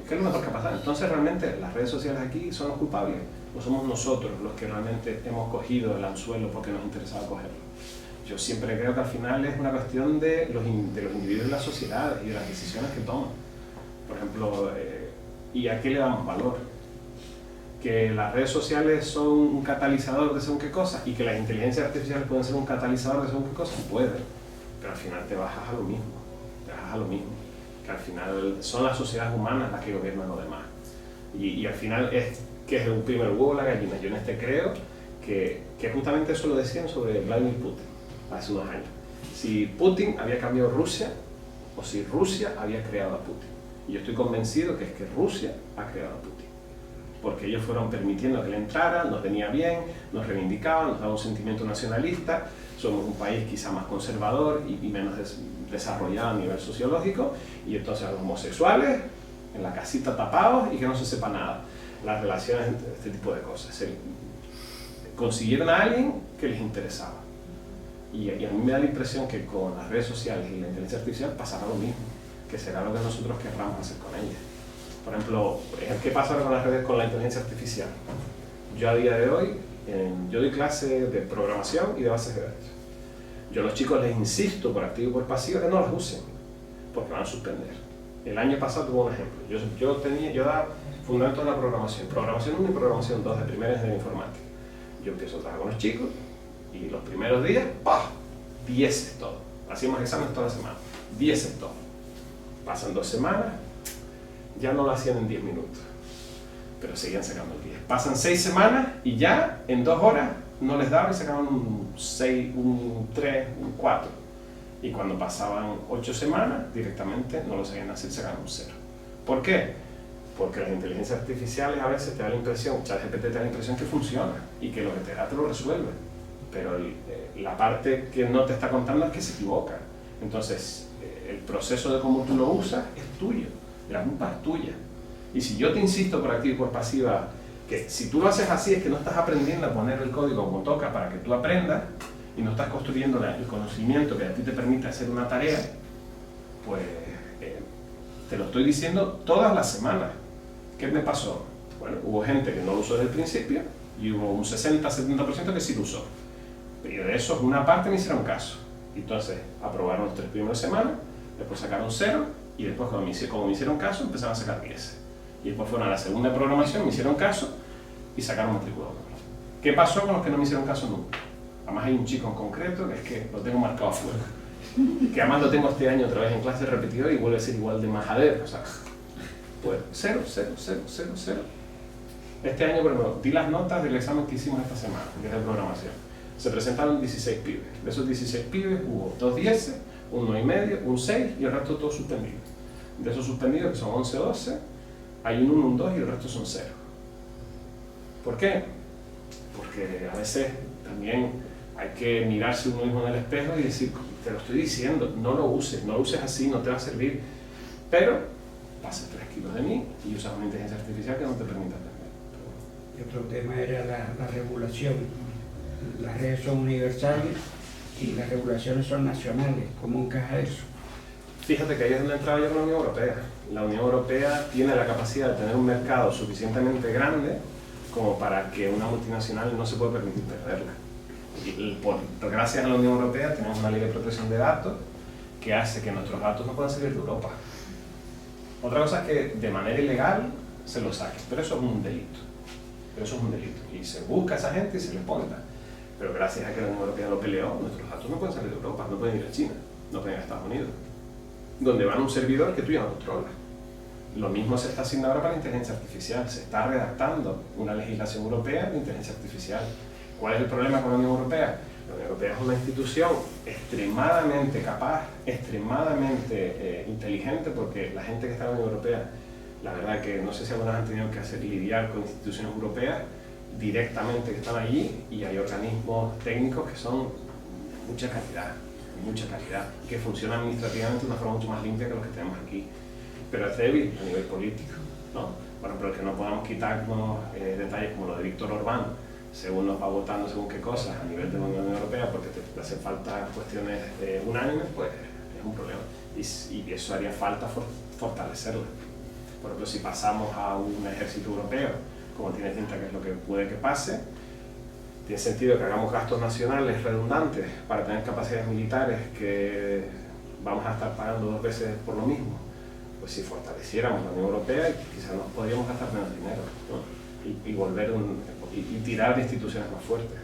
¿Qué es lo mejor que ha pasado? Entonces, realmente, ¿las redes sociales aquí son los culpables? ¿O somos nosotros los que realmente hemos cogido el anzuelo porque nos interesaba cogerlo? Yo siempre creo que al final es una cuestión de los individuos de la sociedad y de las decisiones que toman. Por ejemplo, ¿y a qué le damos valor? Que las redes sociales son un catalizador de según qué cosas y que las inteligencias artificiales pueden ser un catalizador de según qué cosas, puede, pero al final te bajas a lo mismo, que al final son las sociedades humanas las que gobiernan lo demás. Y al final es que es el primer huevo o la gallina. Yo en este creo que justamente eso lo decían sobre Vladimir Putin hace unos años. Si Putin había cambiado Rusia o si Rusia había creado a Putin. Y yo estoy convencido que es que Rusia ha creado a Putin. Porque ellos fueron permitiendo que él entrara, nos venía bien, nos reivindicaban, nos daba un sentimiento nacionalista, somos un país quizá más conservador y menos desarrollado a nivel sociológico, y entonces a los homosexuales en la casita tapados y que no se sepa nada. Las relaciones, este tipo de cosas. Consiguieron a alguien que les interesaba. Y a mí me da la impresión que con las redes sociales y la inteligencia artificial pasará lo mismo, que será lo que nosotros querramos hacer con ellas. Por ejemplo, ¿qué pasa ahora con las redes, con la inteligencia artificial? Yo a día de hoy, yo doy clases de programación y de bases de datos. Yo a los chicos les insisto por activo y por pasivo que no las usen, porque van a suspender. El año pasado tuve un ejemplo. Yo daba fundamentos de la programación 1 y programación 2 de primera ingeniería informática. Yo empiezo a trabajar con los chicos y los primeros días, ¡pah! 10 todo. Hacíamos exámenes toda la semana, 10 todo. Pasan 2 semanas, ya no lo hacían en 10 minutos, pero seguían sacando el 10. Pasan 6 semanas y ya en 2 horas no les daba y sacaban un 6, un 3, un 4. Y cuando pasaban 8 semanas, directamente no lo sabían hacer, sacaban un 0. ¿Por qué? Porque las inteligencias artificiales a veces te da la impresión, ChatGPT te da la impresión que funciona y que lo que te da te lo resuelve. Pero la parte que no te está contando es que se equivoca. Entonces, el proceso de cómo tú lo usas es tuyo. La culpa es tuya. Y si yo te insisto por activa y por pasiva que si tú lo haces así es que no estás aprendiendo a poner el código como toca para que tú aprendas y no estás construyendo el conocimiento que a ti te permite hacer una tarea, pues te lo estoy diciendo todas las semanas. ¿Qué me pasó? Bueno, hubo gente que no lo usó desde el principio y hubo un 60-70% que sí lo usó. Y de esos una parte me hicieron caso. Entonces aprobaron las 3 primeras semanas, después sacaron 0 y después como me hicieron caso empezaron a sacar 10. Y después fueron a la segunda programación, me hicieron caso y sacaron matrícula. ¿Qué pasó con los que no me hicieron caso nunca? Además hay un chico en concreto que es que lo tengo marcado a fuego. Que además lo tengo este año otra vez en clase repetidor y vuelve a ser igual de majadero. O sea, pues 0. Este año, por ejemplo, di las notas del examen que hicimos esta semana, que es de programación. Se presentaron 16 pibes. De esos 16 pibes hubo 2 10, un 9,5, un 6 y el resto todos suspendidos. De esos suspendidos, que son 11 o 12, hay un 1, un 2 y el resto son 0. ¿Por qué? Porque a veces también hay que mirarse uno mismo en el espejo y decir, te lo estoy diciendo, no lo uses así, no te va a servir. Pero pasas 3 kilos de mí y usas una inteligencia artificial que no te permite aprender.
Y otro tema era la regulación. Las redes son universales y las regulaciones son nacionales. ¿Cómo encaja eso?
Fíjate que ahí es donde entraba yo con la Unión Europea. La Unión Europea tiene la capacidad de tener un mercado suficientemente grande como para que una multinacional no se pueda permitir perderla. Y gracias a la Unión Europea tenemos una ley de protección de datos que hace que nuestros datos no puedan salir de Europa. Otra cosa es que de manera ilegal se lo saquen, pero eso es un delito. Y se busca a esa gente y se les pone. Pero gracias a que la Unión Europea lo peleó, nuestros datos no pueden salir de Europa, no pueden ir a China, no pueden ir a Estados Unidos, donde van a un servidor que tú ya no controlas. Lo mismo se está haciendo ahora para la inteligencia artificial. Se está redactando una legislación europea de inteligencia artificial. ¿Cuál es el problema con la Unión Europea? La Unión Europea es una institución extremadamente capaz, extremadamente inteligente, porque la gente que está en la Unión Europea, la verdad que no sé si algunas han tenido que lidiar con instituciones europeas directamente que están allí, y hay organismos técnicos que son de mucha calidad, y que funcionan administrativamente de una forma mucho más limpia que los que tenemos aquí. Pero es débil a nivel político, ¿no? Por ejemplo, que no podamos quitarnos detalles como lo de Víctor Orbán, según nos va votando según qué cosas a nivel de la Unión Europea, porque te hacen falta cuestiones unánimes, pues es un problema. Y eso haría falta fortalecerlo. Por ejemplo, si pasamos a un ejército europeo, como tiene pinta que es lo que puede que pase, tiene sentido que hagamos gastos nacionales redundantes para tener capacidades militares que vamos a estar pagando 2 veces por lo mismo. Pues si fortaleciéramos la Unión Europea, quizás nos podríamos gastar menos dinero, ¿no? y volver y tirar de instituciones más fuertes,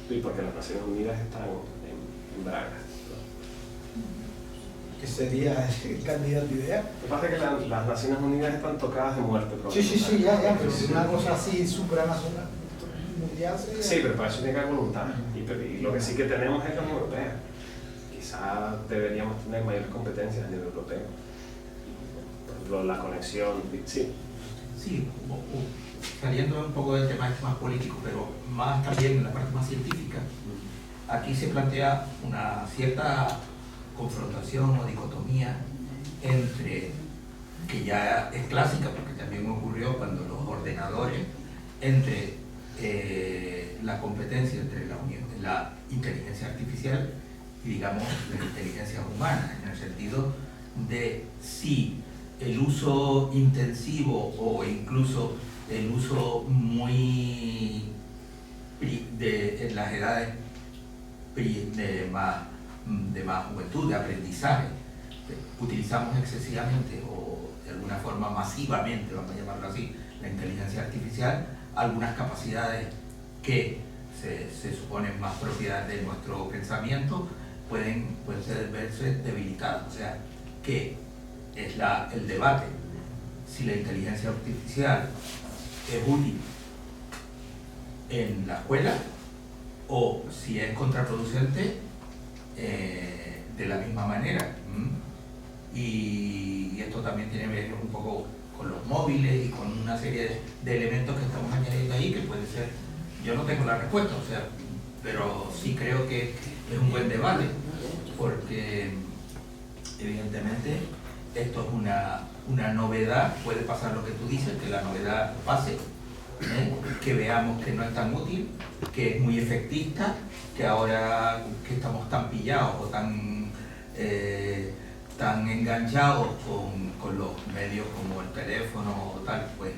¿no? Y porque las Naciones Unidas están en bragas, ¿no?
¿Qué sería el candidato ideal?
Lo que pasa es que las Naciones Unidas están tocadas de muerte.
Sí, ya, pero es una cosa así supranacional, mundial.
Sí, pero para eso tiene que haber voluntad. Y lo que sí que tenemos es la Unión Europea. Quizás deberíamos tener mayores competencias a nivel europeo. Por ejemplo, la conexión. Sí.
Sí, saliendo un poco del tema más político, pero más también en la parte más científica. Aquí se plantea una cierta confrontación o dicotomía entre, que ya es clásica porque también ocurrió cuando los ordenadores, entre la competencia entre la inteligencia artificial y, digamos, la inteligencia humana, en el sentido de si el uso intensivo o incluso el uso muy en las edades de más juventud, de aprendizaje, utilizamos excesivamente o de alguna forma masivamente, vamos a llamarlo así, la inteligencia artificial, algunas capacidades que se suponen más propiedad de nuestro pensamiento pueden verse debilitadas. O sea, que es el debate si la inteligencia artificial es útil en la escuela o si es contraproducente de la misma manera. Y esto también tiene que ver un poco con los móviles y con una serie de elementos que estamos añadiendo ahí, que puede ser, yo no tengo la respuesta, o sea, pero sí creo que es un buen debate, porque evidentemente esto es una novedad. Puede pasar lo que tú dices, que la novedad pase, que veamos que no es tan útil, que es muy efectista, que ahora que estamos tan pillados o tan enganchados con los medios como el teléfono o tal, pues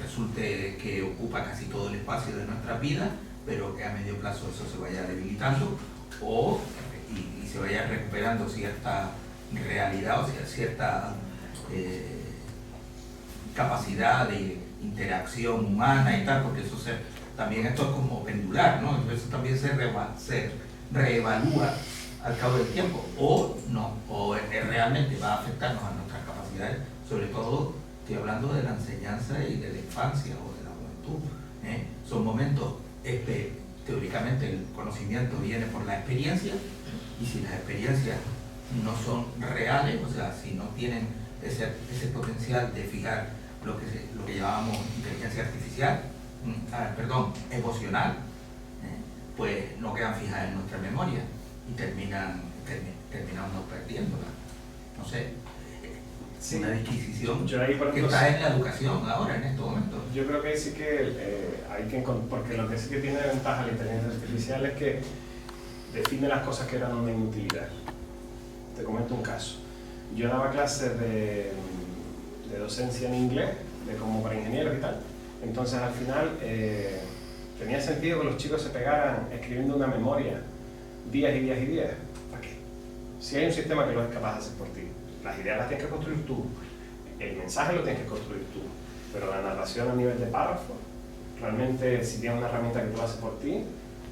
resulte que ocupa casi todo el espacio de nuestra vida, pero que a medio plazo eso se vaya debilitando y se vaya recuperando cierta realidad, o sea, cierta capacidad de interacción humana y tal, porque eso también esto es como pendular, ¿no? Entonces eso también se reevalúa al cabo del tiempo, o no, o realmente va a afectarnos a nuestras capacidades, sobre todo estoy hablando de la enseñanza y de la infancia o de la juventud, son momentos, teóricamente el conocimiento viene por la experiencia, y si las experiencias no son reales, o sea, si no tienen ese potencial de fijar lo que llamamos inteligencia artificial, emocional, pues no quedan fijas en nuestra memoria y terminamos perdiéndola. No sé,
Sí.
una disquisición
Yo ahí, por
que
ejemplo,
está en la educación ahora, en estos momentos.
Yo creo que sí que hay que porque lo que sí que tiene de ventaja la inteligencia artificial es que define las cosas que eran una inutilidad. Te comento un caso. Yo daba clases de docencia en inglés, como para ingenieros y tal. Entonces al final tenía sentido que los chicos se pegaran escribiendo una memoria días y días y días. ¿Para qué? Si hay un sistema que lo es capaz de hacer por ti, las ideas las tienes que construir tú. el mensaje lo tienes que construir tú, pero la narración a nivel de párrafo, realmente si tienes una herramienta que tú haces por ti,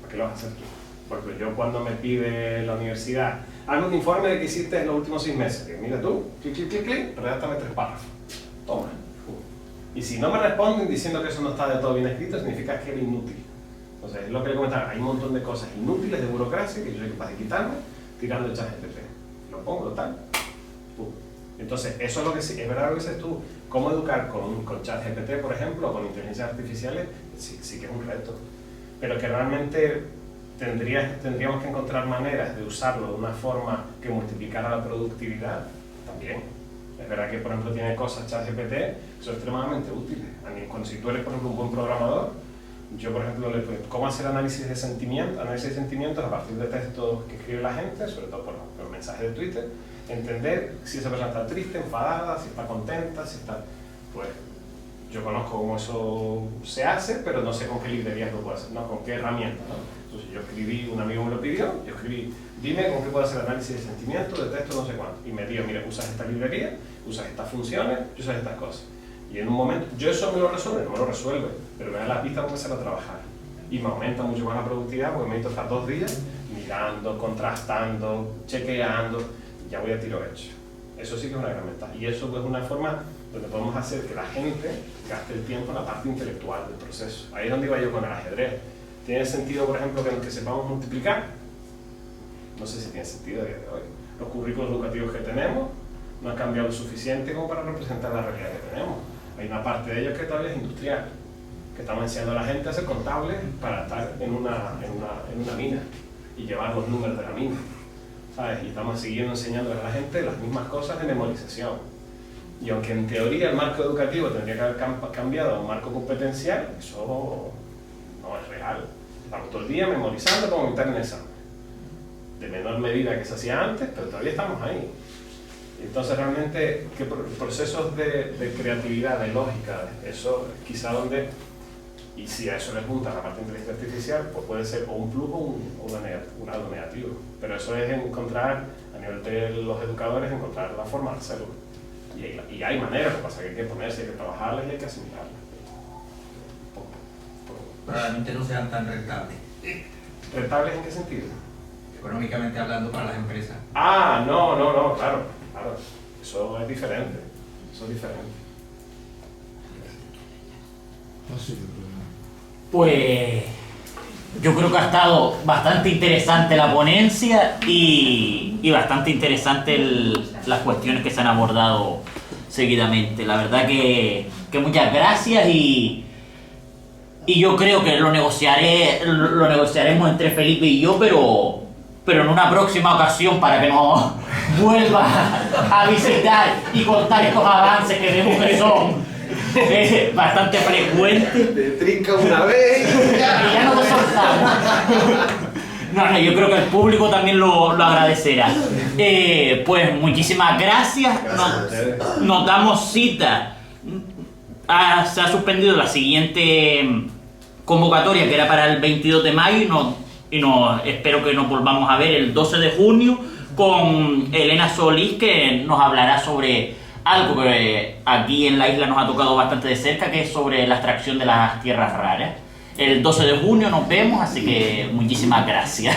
¿para qué lo vas a hacer tú? Porque yo cuando me pide la universidad, hazme un informe de que hiciste en los últimos 6 meses, que mira tú, clic, redáctame 3 párrafos, toma. Y si no me responden diciendo que eso no está de todo bien escrito, significa que era inútil. Entonces, es lo que le comentaba, hay un montón de cosas inútiles de burocracia que yo soy capaz de quitarme tirando el ChatGPT. Lo pongo, tal. Entonces, eso es lo que sí, es verdad lo que dices tú, cómo educar con ChatGPT, por ejemplo, o con inteligencias artificiales, sí que es un reto. Pero que realmente tendríamos que encontrar maneras de usarlo de una forma que multiplicara la productividad también. Es verdad que, por ejemplo, tiene cosas ChatGPT que son extremadamente útiles. Si tú eres, por ejemplo, un buen programador, yo, por ejemplo, le pongo cómo hacer análisis de sentimientos a partir de textos que escribe la gente, sobre todo por los mensajes de Twitter, entender si esa persona está triste, enfadada, si está contenta, si está... Pues yo conozco cómo eso se hace, pero no sé con qué librerías lo puedo hacer, ¿no? Con qué herramientas, ¿no? Entonces yo escribí, un amigo me lo pidió, yo escribí, dime con qué puedo hacer análisis de sentimientos, de texto, no sé cuánto. Y me dijo, mira, usas esta librería, usas estas funciones, usas estas cosas. Y en un momento, yo eso me lo resuelve, no me lo resuelve, pero me da la pista para empezar a trabajar. Y me aumenta mucho más la productividad porque me necesito estar 2 días mirando, contrastando, chequeando, y ya voy a tiro hecho. Eso sí que es una gran ventaja. Y eso es una forma donde podemos hacer que la gente gaste el tiempo en la parte intelectual del proceso. Ahí es donde iba yo con el ajedrez. ¿Tiene sentido, por ejemplo, que sepamos multiplicar? No sé si tiene sentido a día de hoy. Los currículos educativos que tenemos no han cambiado lo suficiente como para representar la realidad que tenemos. Hay una parte de ellos que todavía es industrial, que estamos enseñando a la gente a ser contables para estar en una mina y llevar los números de la mina, ¿sabes? Y estamos siguiendo enseñando a la gente las mismas cosas de memorización. Y aunque en teoría el marco educativo tendría que haber cambiado a un marco competencial, eso no es real. Estamos todo el día memorizando como meter en el examen. De menor medida que se hacía antes, pero todavía estamos ahí. Entonces realmente, ¿qué procesos de creatividad, de lógica, eso quizá donde, y si a eso le junta la parte de inteligencia artificial, pues puede ser o un plus o un algo negativo. Pero eso es encontrar, a nivel de los educadores, encontrar la forma de hacerlo. Y hay maneras, lo que pasa es que hay que ponerse, hay que trabajarlas y hay que asimilarlas.
Probablemente no sean tan rentables.
¿Rentables en qué sentido?
Económicamente hablando para las empresas.
Ah, no, claro. Eso es diferente.
Pues yo creo que ha estado bastante interesante la ponencia y bastante interesante las cuestiones que se han abordado seguidamente. La verdad que muchas gracias y yo creo que lo negociaremos entre Felipe y yo, pero en una próxima ocasión para que nos vuelva a visitar y contar estos avances que vemos que son bastante frecuentes.
Te trinca una vez
y ya no te soltamos. No, yo creo que el público también lo agradecerá. Pues muchísimas gracias. Nos damos cita. Se ha suspendido la siguiente convocatoria, que era para el 22 de mayo, y espero que nos volvamos a ver el 12 de junio con Elena Solís, que nos hablará sobre algo que aquí en la isla nos ha tocado bastante de cerca, que es sobre la extracción de las tierras raras. El 12 de junio nos vemos, así que muchísimas gracias.